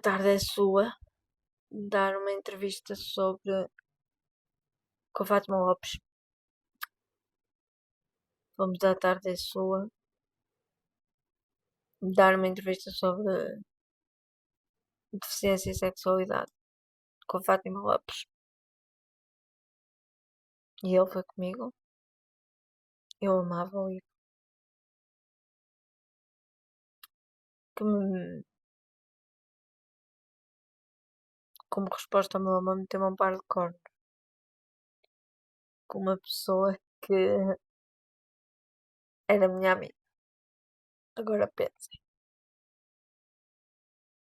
tarde é sua, dar uma entrevista com a Fátima Lopes. Fomos à tarde é sua, dar uma entrevista sobre deficiência e sexualidade com a Fátima Lopes. E ele foi comigo. Eu amava o Ivo. Que me, como resposta ao meu amor, meteu-me um par de cornos. Com uma pessoa que era minha amiga. Agora pensem.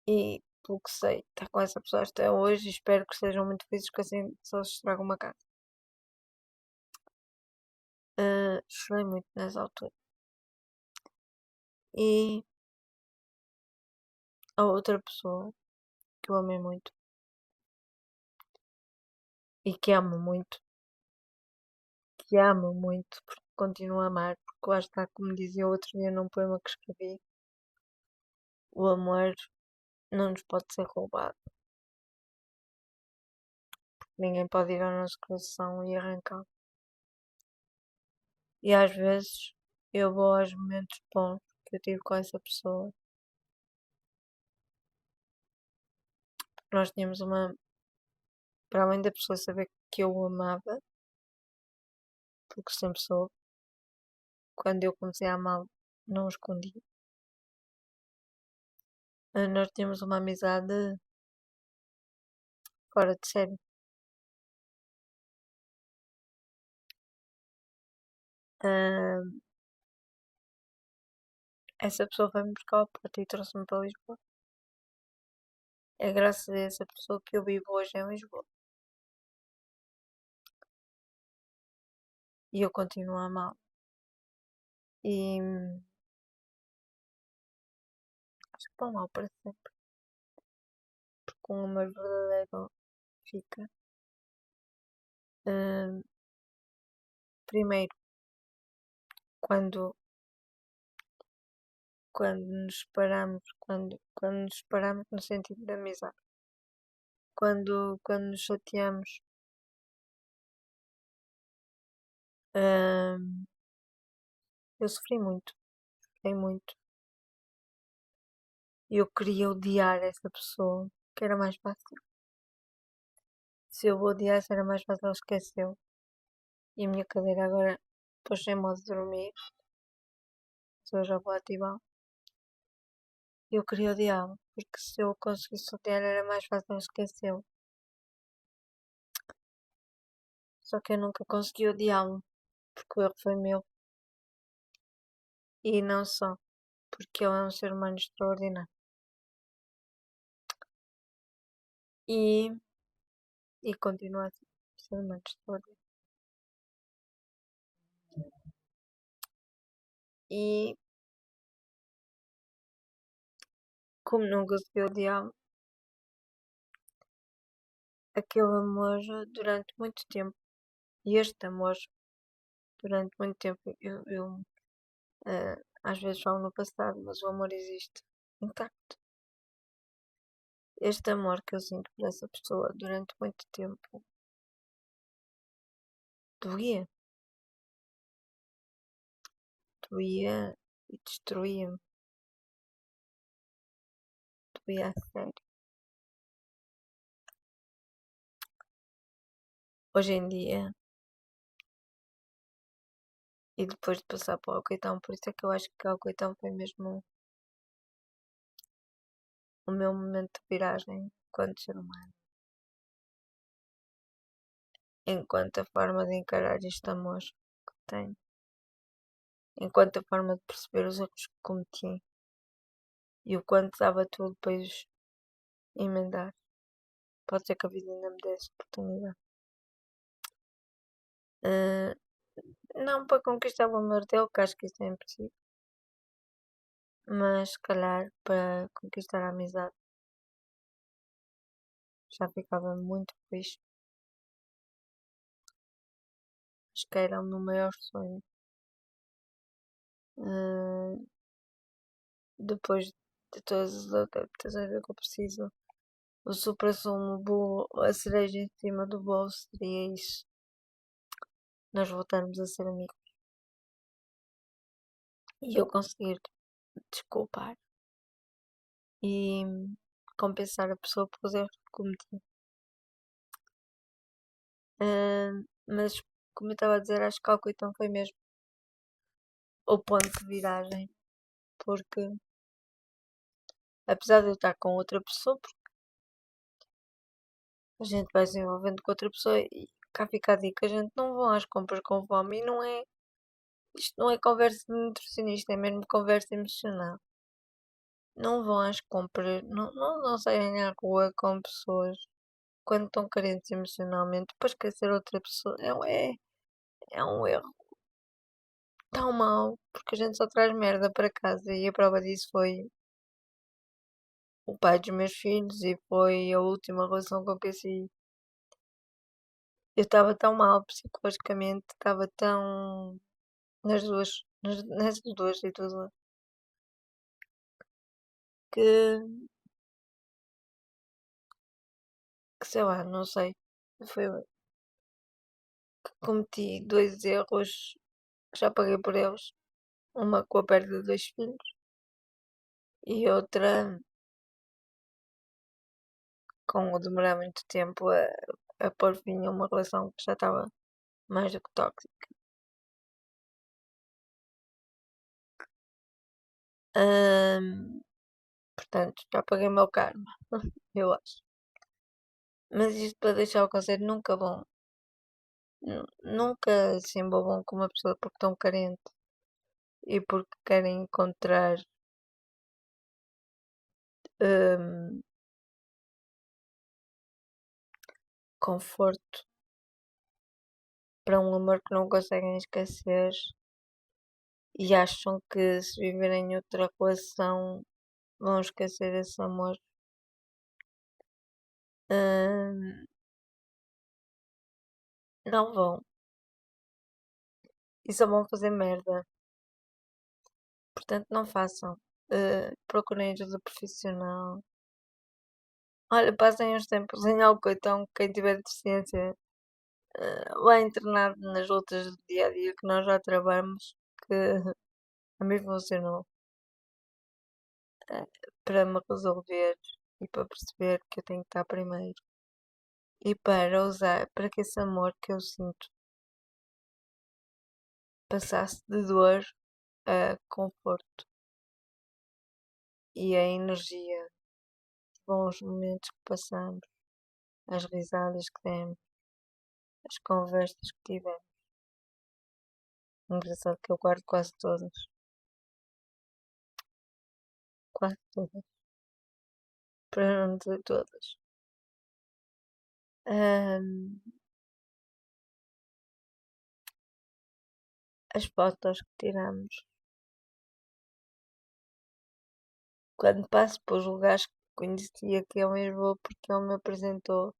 E pelo que sei, está com essa pessoa até hoje e espero que sejam muito felizes que assim só se estraga uma casa. Chorei muito nessa altura. E a outra pessoa que eu amei muito e que amo muito, porque continuo a amar, porque lá está, como dizia outro dia num poema que escrevi, o amor não nos pode ser roubado. Ninguém pode ir ao nosso coração e arrancá-lo. E às vezes eu vou aos momentos bons que eu tive com essa pessoa nós tínhamos uma. Para além da pessoa saber que eu o amava, porque sempre soube, quando eu comecei a amá-lo, não o escondi. Nós tínhamos uma amizade fora de série. Ah, essa pessoa foi-me buscar ao Porto e trouxe-me para Lisboa. É graças a essa pessoa que eu vivo hoje em Lisboa. E eu continuo a amá-lo. E acho que vou amá-lo para sempre. Porque um amor verdadeiro fica. Ah, primeiro, quando, quando nos separamos no sentido de amizade. Quando nos chateamos, ah, eu sofri muito, sofri muito. Eu queria odiar essa pessoa, que era mais fácil. Se eu odiasse, era mais fácil esquecer. E a minha cadeira agora pôs em modo de dormir, se eu já vou ativar. Eu queria odiá-lo, porque se eu conseguisse odiar era mais fácil esquecê-lo. Só que eu nunca consegui odiá-lo, porque o erro foi meu. E não só, porque ele é um ser humano extraordinário. E, e continua a ser um ser humano extraordinário. E como não consegui odiá-lo, aquele amor durante muito tempo, e este amor durante muito tempo, às vezes falo no passado, mas o amor existe intacto. Este amor que eu sinto por essa pessoa durante muito tempo doía, doía e destruía-me, doía a sério. Hoje em dia, e depois de passar pelo Alcoitão, por isso é que eu acho que o Alcoitão foi mesmo o meu momento de viragem enquanto ser humano, enquanto a forma de encarar este amor que tenho, enquanto a forma de perceber os erros que cometi e o quanto dava tudo para os emendar. Pode ser que a vida ainda me desse oportunidade. Ah, não para conquistar o amor dele, que acho que isso é impossível, mas se calhar para conquistar a amizade já ficava muito feliz. Acho que era o meu maior sonho. Ah, depois de todas as adaptações que eu preciso, o supra-sumo, o bolo, a cereja em cima do bolo seria isso. Nós voltarmos a ser amigos e eu conseguir desculpar e compensar a pessoa pelos erros que cometi. Ah, mas, como eu estava a dizer, acho que Alcoitão foi mesmo o ponto de viragem, porque apesar de eu estar com outra pessoa, porque a gente vai se envolvendo com outra pessoa e cá fica a dica, a gente não vão às compras com fome e não é, isto não é conversa de nutricionista, é mesmo conversa emocional. Não vão às compras, não saem à rua com pessoas quando estão carentes emocionalmente para esquecer outra pessoa. É um erro tão mau, porque a gente só traz merda para casa e a prova disso foi o pai dos meus filhos e foi a última relação com que eu saí. Eu estava tão mal psicologicamente, estava tão nessas duas situações que, que sei lá, não sei. Foi que cometi dois erros que já paguei por eles. Uma com a perda de dois filhos e outra com o demorar muito tempo a pôr fim a uma relação que já estava mais do que tóxica. Portanto, já paguei o meu karma, eu acho. Mas isto para deixar o conselho nunca bom. Nunca se envolvam com uma pessoa porque estão carente e porque querem encontrar hum, conforto para um amor que não conseguem esquecer e acham que se viverem outra relação vão esquecer esse amor. Hum, não vão. E só vão fazer merda. Portanto, não façam. Procurem ajuda profissional. Olha, passem uns tempos em Alcoitão, quem tiver deficiência, lá internado nas lutas do dia a dia que nós já trabalhamos, que a mim funcionou, para me resolver e para perceber que eu tenho que estar primeiro. E para usar, para que esse amor que eu sinto passasse de dor a conforto e a energia, os bons momentos que passamos, as risadas que demos, as conversas que tivemos. Engraçado que eu guardo quase todas, para não dizer todas. Ahm, as fotos que tiramos. Quando passo pelos lugares que conheci aqui em Lisboa, porque ele me apresentou,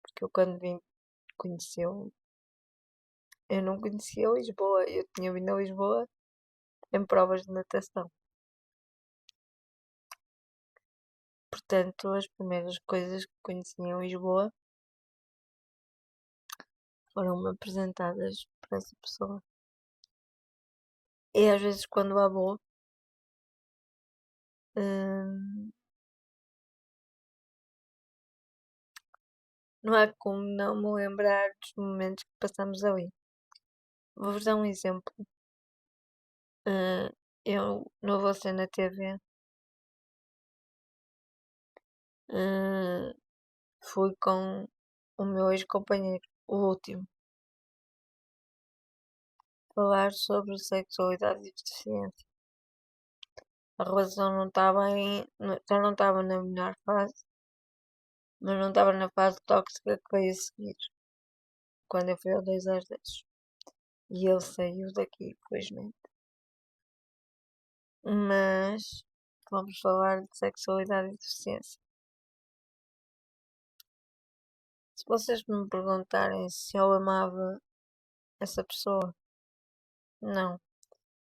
porque eu quando vim conheceu, eu não conhecia Lisboa, eu tinha vindo a Lisboa em provas de natação. Portanto, as primeiras coisas que conheci em Lisboa foram-me apresentadas por essa pessoa. E às vezes quando lá vou, hum, não há como não me lembrar dos momentos que passamos ali. Vou-vos dar um exemplo. Eu não vou ser na TV. hum, Fui com o meu ex-companheiro, o último, falar sobre sexualidade e deficiência. A relação não estava já não estava na melhor fase, mas não estava na fase tóxica que veio a seguir, quando eu fui ao 2 às 10. E ele saiu daqui, felizmente. Mas vamos falar de sexualidade e deficiência. Se vocês me perguntarem se eu amava essa pessoa, não.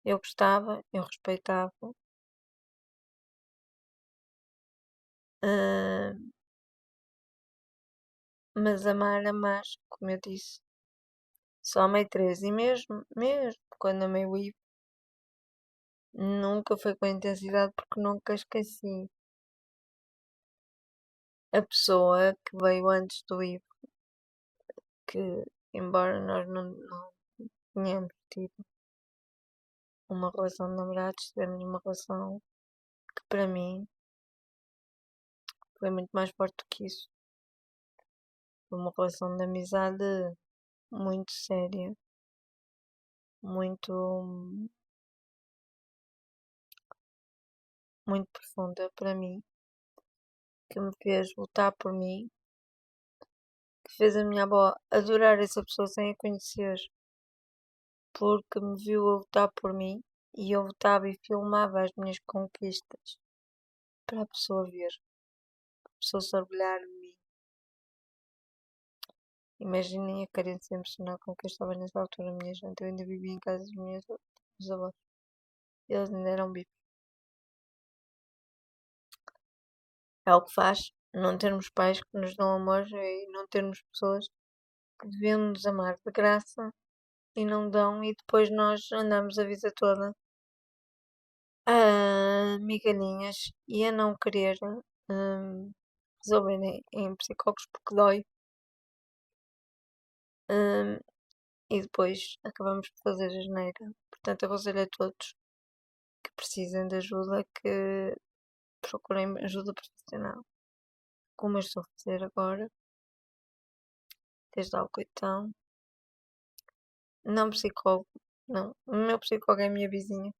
Eu gostava, eu respeitava, ah, mas amar, amar, como eu disse, só amei três. E mesmo quando amei o Ivo, nunca foi com intensidade porque nunca esqueci a pessoa que veio antes do Ivo, que embora nós não tenhamos tido uma relação de namorados, tivemos uma relação que para mim foi muito mais forte do que isso. Foi uma relação de amizade muito séria, muito, muito profunda para mim, que me fez lutar por mim, que fez a minha avó adorar essa pessoa sem a conhecer, porque me viu a lutar por mim e eu lutava e filmava as minhas conquistas para a pessoa ver, a pessoa se orgulhar de mim. Imaginem a carência emocional com que eu estava nessa altura, minha gente. Eu ainda vivia em casa dos meus avós. Eles ainda eram vivos. É o que faz não termos pais que nos dão amor e não termos pessoas que deviam nos amar de graça e não dão, e depois nós andamos a vida toda a migalhinhas e a não querer hum, resolverem em psicólogos porque dói. Hum, e depois acabamos por fazer asneira. Portanto, aconselho a todos que precisem de ajuda que procurem ajuda profissional. Como eu estou a fazer agora, desde há então. Não psicólogo, não. O meu psicólogo é a minha vizinha,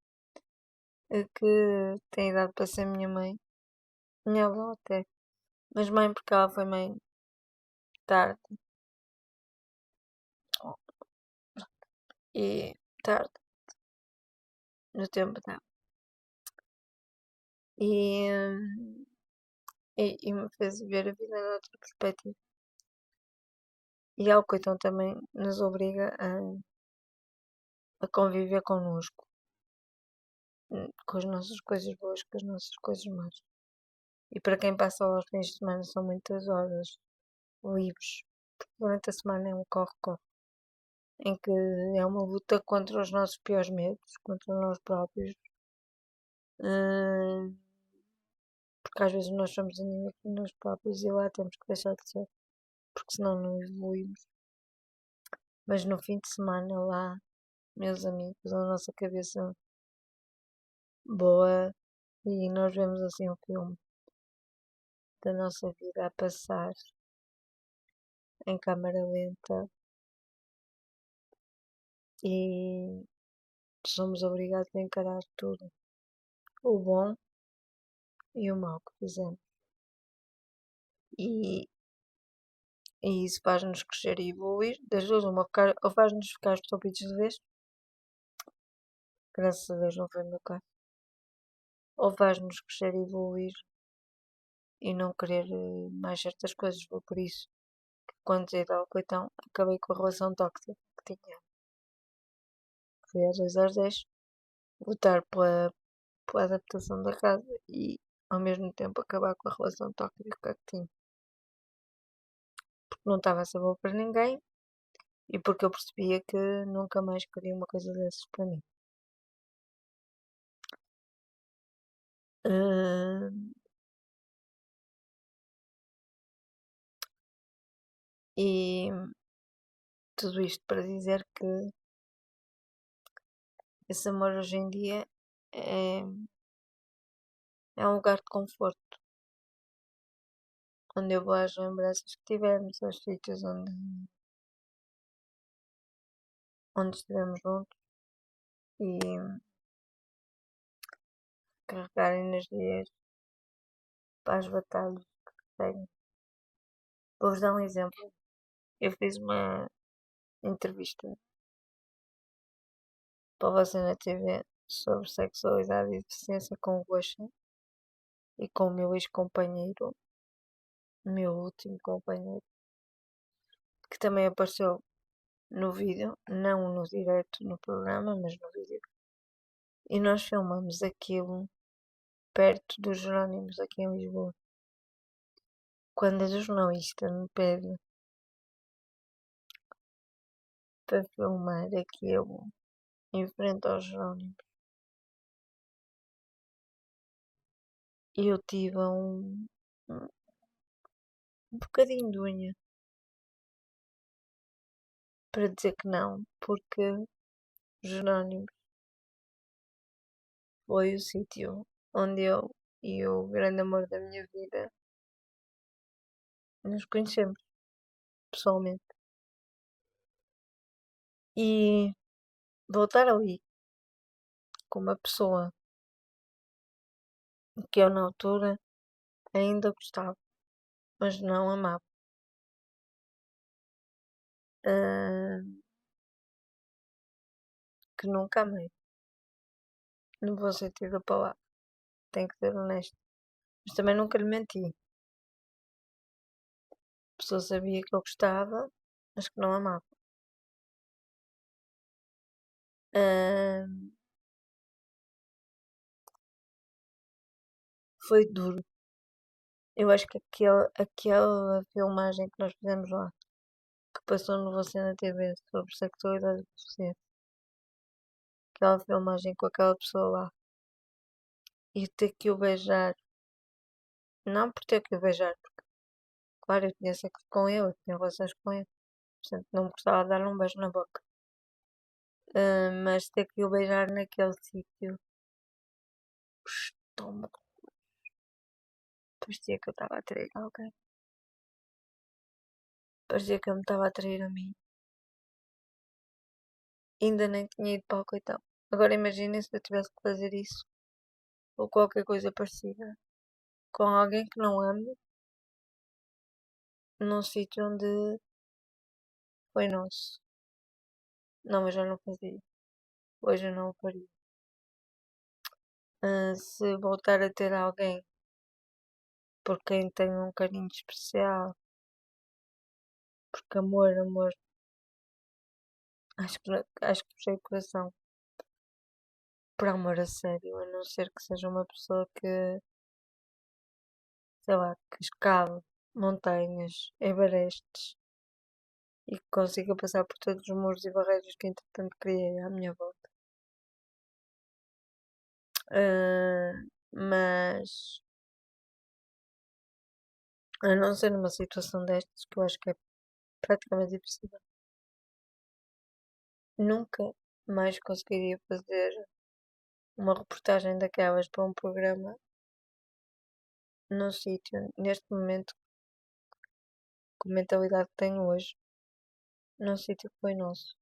que tem idade para ser minha mãe. Minha avó até. Mas mãe porque ela foi mãe tarde. E tarde, no tempo dela. E, e me fez ver a vida de outra perspectiva. E é algo que então também nos obriga a conviver connosco, com as nossas coisas boas, com as nossas coisas más. E para quem passa aos fins de semana são muitas horas livres, porque durante a semana é um corre-corre, em que é uma luta contra os nossos piores medos, contra nós próprios, hum, porque às vezes nós somos inimigos de nós próprios e lá temos que deixar de ser, porque senão não evoluímos. Mas no fim de semana lá, meus amigos, a nossa cabeça boa e nós vemos assim um filme da nossa vida a passar em câmara lenta e somos obrigados a encarar tudo, o bom e o mau que fizemos. E, e isso faz-nos crescer e evoluir, das duas, uma ficar, ou faz-nos ficar estúpidos de vez, graças a Deus não foi o meu caso, ou faz-nos crescer e evoluir e não querer mais certas coisas. Foi por isso que quando saí da Alcoitão acabei com a relação tóxica que tinha. Fui às 2 às 10 lutar pela adaptação da casa e ao mesmo tempo acabar com a relação tóxica que tinha. Porque não estava a ser boa para ninguém e porque eu percebia que nunca mais queria uma coisa dessas para mim. Uh, e tudo isto para dizer que esse amor hoje em dia é um lugar de conforto, onde eu vou às lembranças que tivemos, aos sítios onde estivemos juntos e carregar energias para as batalhas que tenho. Vou-vos dar um exemplo. Eu fiz uma entrevista para você na TV sobre sexualidade e deficiência com o Gosha e com o meu ex-companheiro, meu último companheiro, que também apareceu no vídeo, não no direto no programa, mas no vídeo. E nós filmamos aquilo perto dos Jerónimos aqui em Lisboa. Quando a jornalista me pede para filmar aquilo em frente aos Jerónimos, eu tive um bocadinho de unha para dizer que não, porque Jerónimos foi o sítio onde eu e o grande amor da minha vida nos conhecemos pessoalmente. E voltar ali com uma pessoa que eu na altura ainda gostava, mas não amava. ah, que nunca amei. No bom sentido da palavra. Tenho que ser honesto. Mas também nunca lhe menti. A pessoa sabia que eu gostava, mas que não amava. Ah, foi duro. Eu acho que aquela filmagem que nós fizemos lá, que passou no Você na TV sobre sexualidade e deficiência, aquela filmagem com aquela pessoa lá, e ter que o beijar, não por ter que o beijar, claro, eu tinha sexo com ele, eu tinha relações com ele. Portanto, não me gostava de dar um beijo na boca. Mas ter que o beijar naquele sítio, o estômago, parecia que eu estava a trair alguém. Parecia que eu me estava a trair a mim. Ainda nem tinha ido para o coitão. Agora imaginem se eu tivesse que fazer isso, ou qualquer coisa parecida, com alguém que não amo, num sítio onde foi nosso. Não, mas eu não fazia. Hoje eu não o faria. Se voltar a ter alguém por quem tenho um carinho especial, porque amor, amor, acho que puxei o coração por amor a sério, a não ser que seja uma pessoa que, sei lá, que escale montanhas, everestes e que consiga passar por todos os muros e barreiras que entretanto criei à minha volta. Ah, mas a não ser numa situação destas, que eu acho que é praticamente impossível, nunca mais conseguiria fazer uma reportagem daquelas para um programa num sítio, neste momento, com a mentalidade que tenho hoje, num sítio que foi nosso.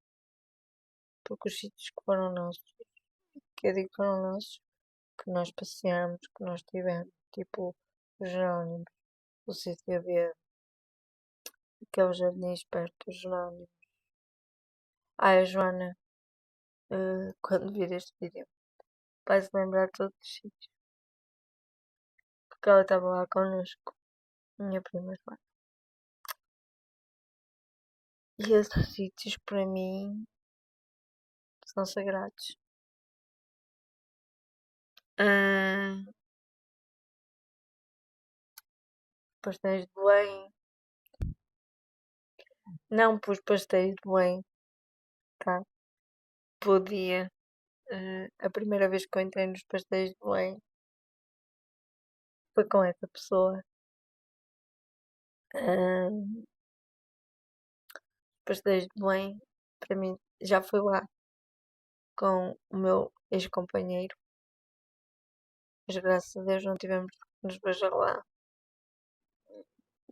Porque os sítios que foram nossos, que eu digo que foram nossos, que nós passeamos, que nós tivemos, tipo os Jerónimos, o CCB, aqueles jardins perto dos Jerónimos. Ai, a Joana, quando vir este vídeo, vai-se lembrar de todos os sítios, porque ela estava lá connosco, minha prima Joana. E esses sítios, para mim, são sagrados. Ah, pastéis de Belém. Não pus pastéis de Belém, tá? Podia. A primeira vez que eu entrei nos pastéis de Belém foi com essa pessoa. Ah, pastéis de Belém, para mim, já fui lá com o meu ex-companheiro, mas graças a Deus não tivemos que nos beijar lá.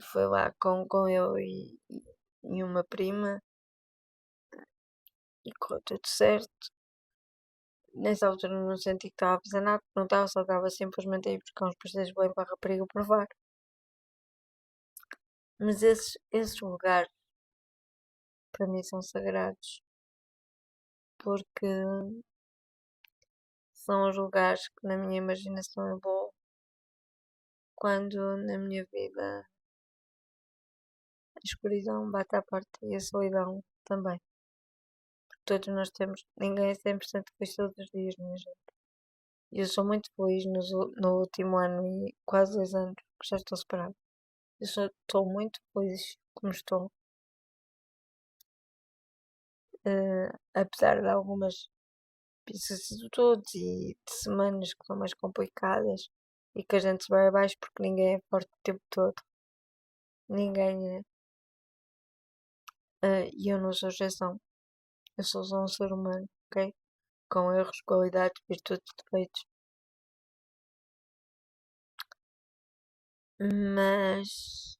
Foi lá com eu e uma prima e correu tudo certo. Nessa altura não senti que estava a fazer nada, não estava, só estava simplesmente a ir buscar uns pastéis de Belém para a rapariga provar. Mas esses lugares para mim são sagrados porque são os lugares que na minha imaginação eu vou quando na minha vida a escuridão bate à porta e a solidão também. Todos nós temos, ninguém é 100% feliz todos os dias, minha gente. E eu sou muito feliz no último ano e quase 2 anos que já estou separada. Estou muito feliz como estou. Apesar de algumas vicissitudes e de semanas que são mais complicadas e que a gente se vai abaixo porque ninguém é forte o tempo todo. Ninguém é. E eu não sou exceção. Eu sou só um ser humano, ok? Com erros, qualidades, virtudes, defeitos. Mas,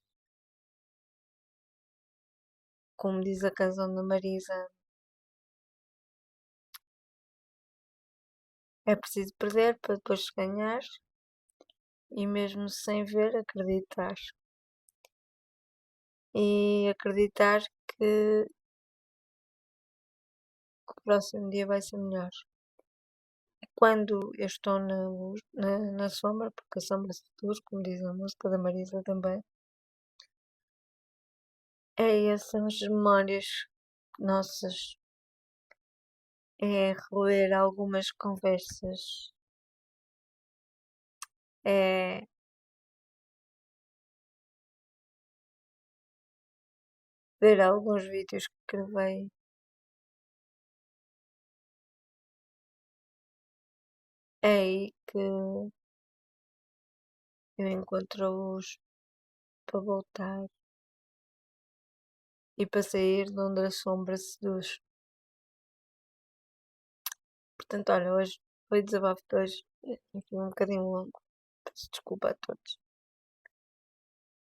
como diz a canção da Marisa, é preciso perder para depois ganhar e mesmo sem ver, acreditar. E acreditar que o próximo dia vai ser melhor. Quando eu estou na luz, na sombra, porque a sombra se luz, como diz a música da Marisa também, é essas memórias nossas, é reler algumas conversas, é ver alguns vídeos que gravei, é aí que eu encontro a luz para voltar. e para sair de onde a sombra seduz. Portanto, olha, hoje foi desabafo de hoje, enfim, um bocadinho longo. Peço desculpa a todos.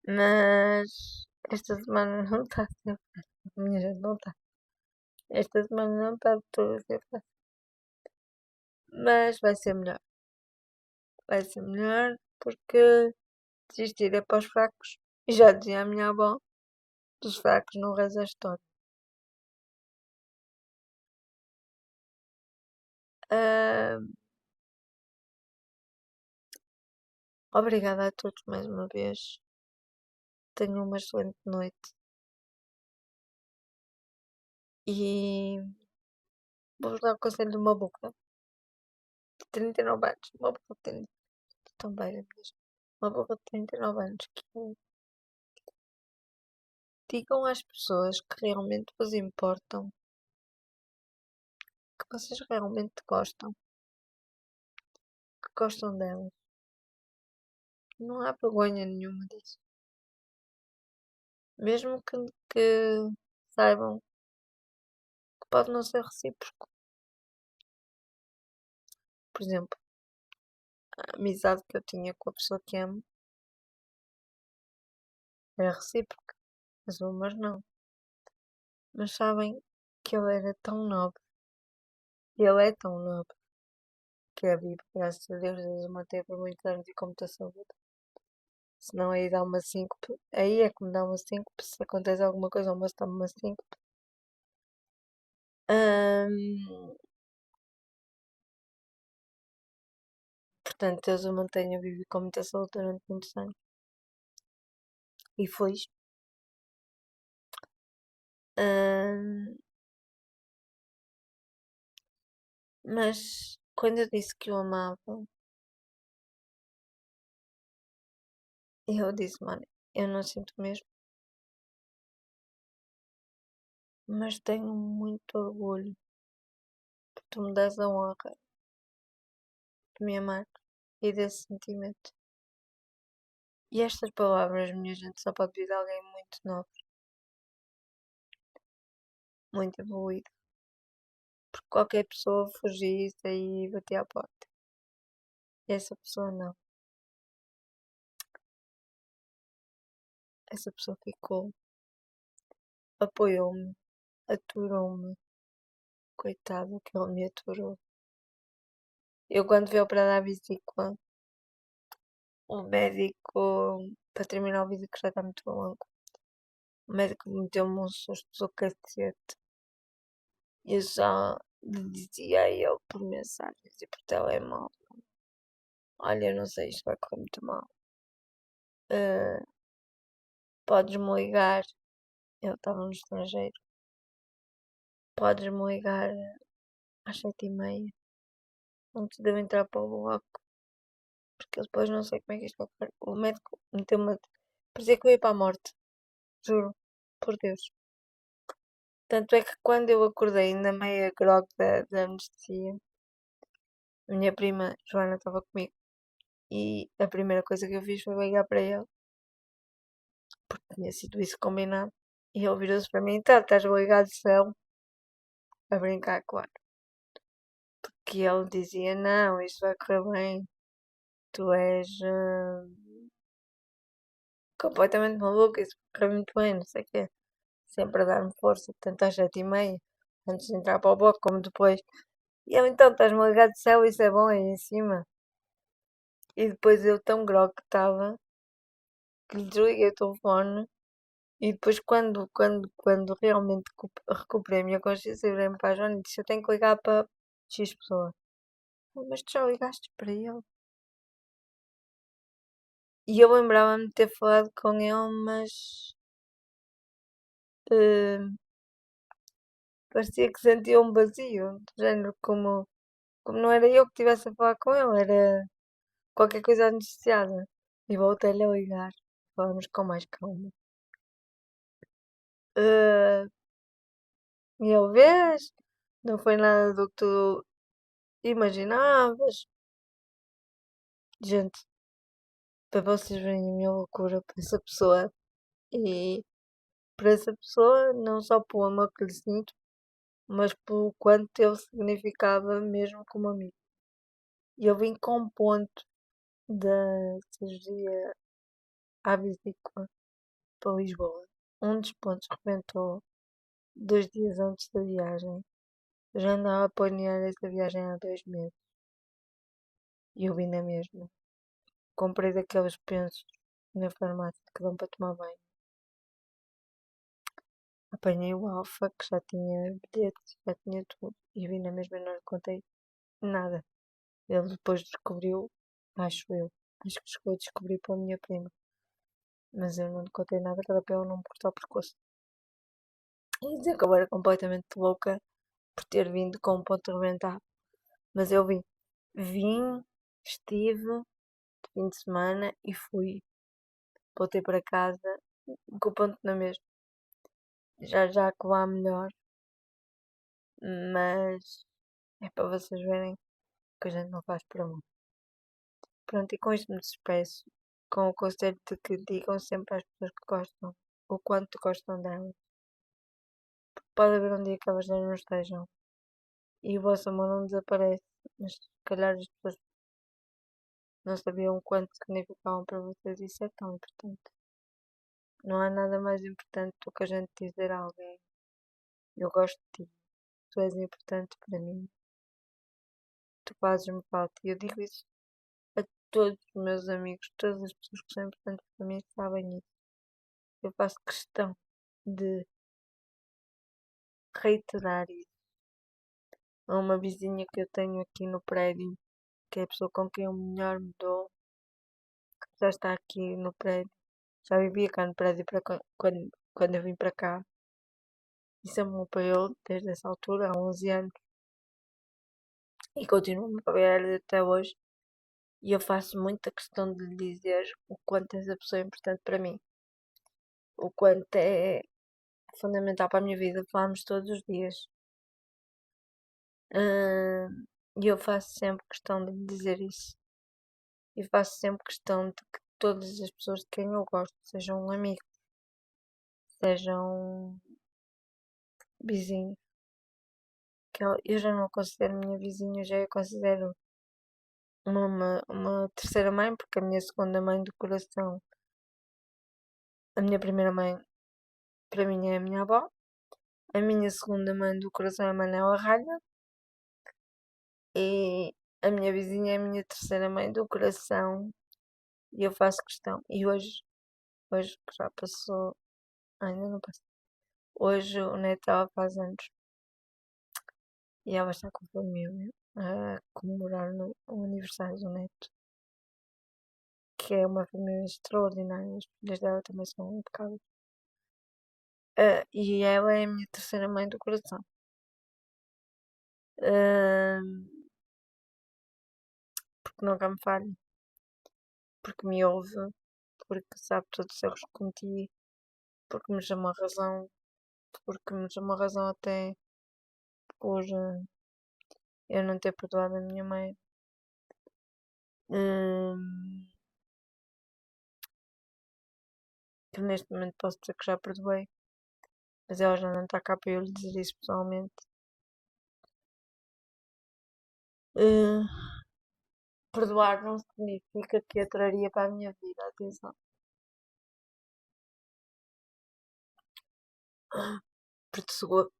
Mas esta semana não está a ser fácil. A minha gente não está. Esta semana não está de todo a ser fácil. Mas vai ser melhor. Vai ser melhor porque desistir é para os fracos. E já dizia a minha avó, dos fracos não reza a história. Ah, obrigada a todos mais uma vez. Tenham uma excelente noite. E vou-vos dar o conselho de uma boca de 39 anos. Uma boca de 30, tão velha mesmo. Uma boca de 39 anos que digam às pessoas que realmente vos importam, que vocês realmente gostam, que gostam delas. Não há vergonha nenhuma disso. Mesmo que saibam que pode não ser recíproco. Por exemplo, a amizade que eu tinha com a pessoa que amo era recíproca, as umas não. Mas sabem que ele era tão nobre, ele é tão nobre, que é vivo, graças a Deus, Deus o manteve por muitos anos e com muita saúde. Senão aí dá uma síncope, aí é que me dá uma síncope, se acontece alguma coisa, ou mas dá-me uma síncope. Ahm, portanto, Deus o mantenha vivo e com muita saúde durante muitos anos. E feliz. Ahm, mas quando eu disse que o amava, eu disse, mano, eu não sinto mesmo, mas tenho muito orgulho que tu me dás a honra de me amar e desse sentimento. E estas palavras, minha gente, só pode vir de alguém muito novo, muito evoluído. Porque qualquer pessoa fugia e saía e batia à porta. E essa pessoa não. Essa pessoa ficou, apoiou-me, aturou-me. Coitado que ele me aturou. Eu quando veio para dar a vesícula, o médico, para terminar o vídeo que já está muito longo, o médico meteu-me um susto do cacete. Eu já lhe dizia a ele por mensagens e por telemóvel. Olha, eu não sei, isto vai correr muito mal. Eh, podes-me ligar. Eu estava no estrangeiro. Podes-me ligar às 7h30 antes de eu entrar para o bloco. Porque eu depois não sei como é que isto vai correr. O médico meteu-me. Parecia que eu ia para a morte. Juro. Por Deus. Tanto é que quando eu acordei, ainda meia grog da anestesia, a minha prima Joana estava comigo. E a primeira coisa que eu fiz foi ligar para ele, porque tinha sido isso combinado. E ele virou-se para mim, tá, estás ligado do céu, a brincar, claro. Que ele dizia, não, isto vai correr bem, tu és completamente maluco, isso vai correr muito bem, não sei o quê. Sempre a dar-me força, tanto às 7h30, antes de entrar para o bloco, como depois. E eu, então, estás-me ligado do céu, isso é bom, aí em cima. E depois eu tão grog que estava, que lhe desliguei o telefone. E depois quando realmente recuperei a minha consciência, eu virei-me para a Joana e disse, eu tenho que ligar para X pessoa. Mas tu já ligaste para ele? E eu lembrava-me de ter falado com ele, mas eh, parecia que sentia um vazio, do género como não era eu que estivesse a falar com ele, era qualquer coisa anunciada. E voltei-lhe a ligar. Falamos com mais calma. Eh, e ele, vês? Não foi nada do que tu imaginavas. Gente, para vocês verem a minha loucura por essa pessoa e por essa pessoa, não só pelo amor que lhe sinto, mas pelo quanto ele significava mesmo como amigo. E eu vim com um ponto da cirurgia à vesícula para Lisboa. Um dos pontos rebentou 2 dias antes da viagem. Eu já andava a planear essa viagem há 2 meses. E eu vim na mesma. Comprei daqueles pensos na farmácia que dão para tomar banho. Apanhei o Alfa, que já tinha bilhetes, já tinha tudo. E vim na mesma e não lhe contei nada. Ele depois descobriu, acho eu. Acho que chegou a descobrir para a minha prima. Mas eu não lhe contei nada, que era para eu não me cortar o pescoço. E dizer que eu era completamente louca por ter vindo com um ponto arrebentado. Mas eu vim. Vim, estive, fim de semana e fui. Voltei para casa com o ponto na mesma. Já já que lá melhor. Mas é para vocês verem que a gente não faz por amor. Pronto, e com isto me despeço. Com o conselho de que digam sempre às pessoas que gostam o quanto gostam delas. Pode haver um dia que elas já não estejam e o vosso amor não desaparece, mas se calhar as pessoas não sabiam o quanto significavam para vocês. Isso é tão importante. Não há nada mais importante do que a gente dizer a alguém: eu gosto de ti, tu és importante para mim, tu fazes-me falta. E eu digo isso a todos os meus amigos, todas as pessoas que são importantes para mim sabem isso. Eu faço questão de reiterar isso a uma vizinha que eu tenho aqui no prédio, que é a pessoa com quem eu melhor me dou, que já está aqui no prédio. Já vivia cá no prédio para quando eu vim para cá. E sempre me apoiou desde essa altura, há 11 anos. E continua a me apoiar até hoje. E eu faço muita questão de lhe dizer o quanto essa pessoa é importante para mim. O quanto é fundamental para a minha vida. Falamos todos os dias. E eu faço sempre questão de lhe dizer isso. E faço sempre questão de que todas as pessoas de quem eu gosto, sejam amigos, sejam vizinhos, que eu já não considero minha vizinha, eu já a considero uma terceira mãe, porque a minha segunda mãe do coração, a minha primeira mãe, para mim é a minha avó, a minha segunda mãe do coração é a Manela Ralha e a minha vizinha é a minha terceira mãe do coração e eu faço questão. E hoje que já passou, ainda não passou, hoje o neto dela faz anos e ela está com a família a comemorar o aniversário do neto, que é uma família extraordinária, as filhas dela também são impecáveis. E ela é a minha terceira mãe do coração. Ah, porque nunca me falha, porque me ouve, porque sabe todos os erros que cometi, porque me chamou a razão, porque me chamou a razão até por eu não ter perdoado a minha mãe. Hum, que neste momento posso dizer que já perdoei, mas ela já não está cá para eu lhe dizer isso pessoalmente. Uh, perdoar não significa que a traria para a minha vida, atenção.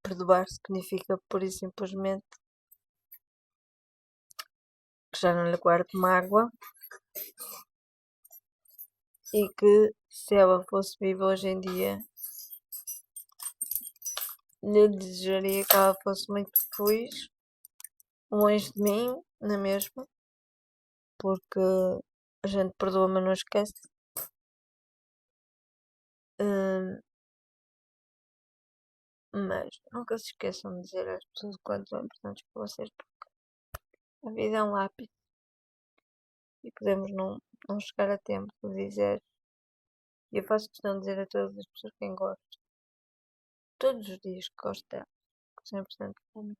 Perdoar significa pura e simplesmente que já não lhe guardo mágoa e que se ela fosse viva hoje em dia lhe desejaria que ela fosse muito feliz, longe de mim, na mesma, porque a gente perdoa, mas não esquece. Hum, mas nunca se esqueçam de dizer às pessoas o quanto são importantes para vocês, porque a vida é um lápis e podemos não chegar a tempo de dizer. E eu faço questão de dizer a todas as pessoas quem gosto, todos os dias que gosto delas, que são importantes para mim.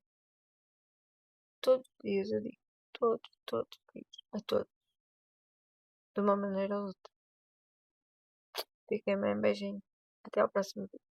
Todos os dias eu digo, todos os dias, a todos, de uma maneira ou outra. Fiquem bem, beijinho. Até ao próximo vídeo.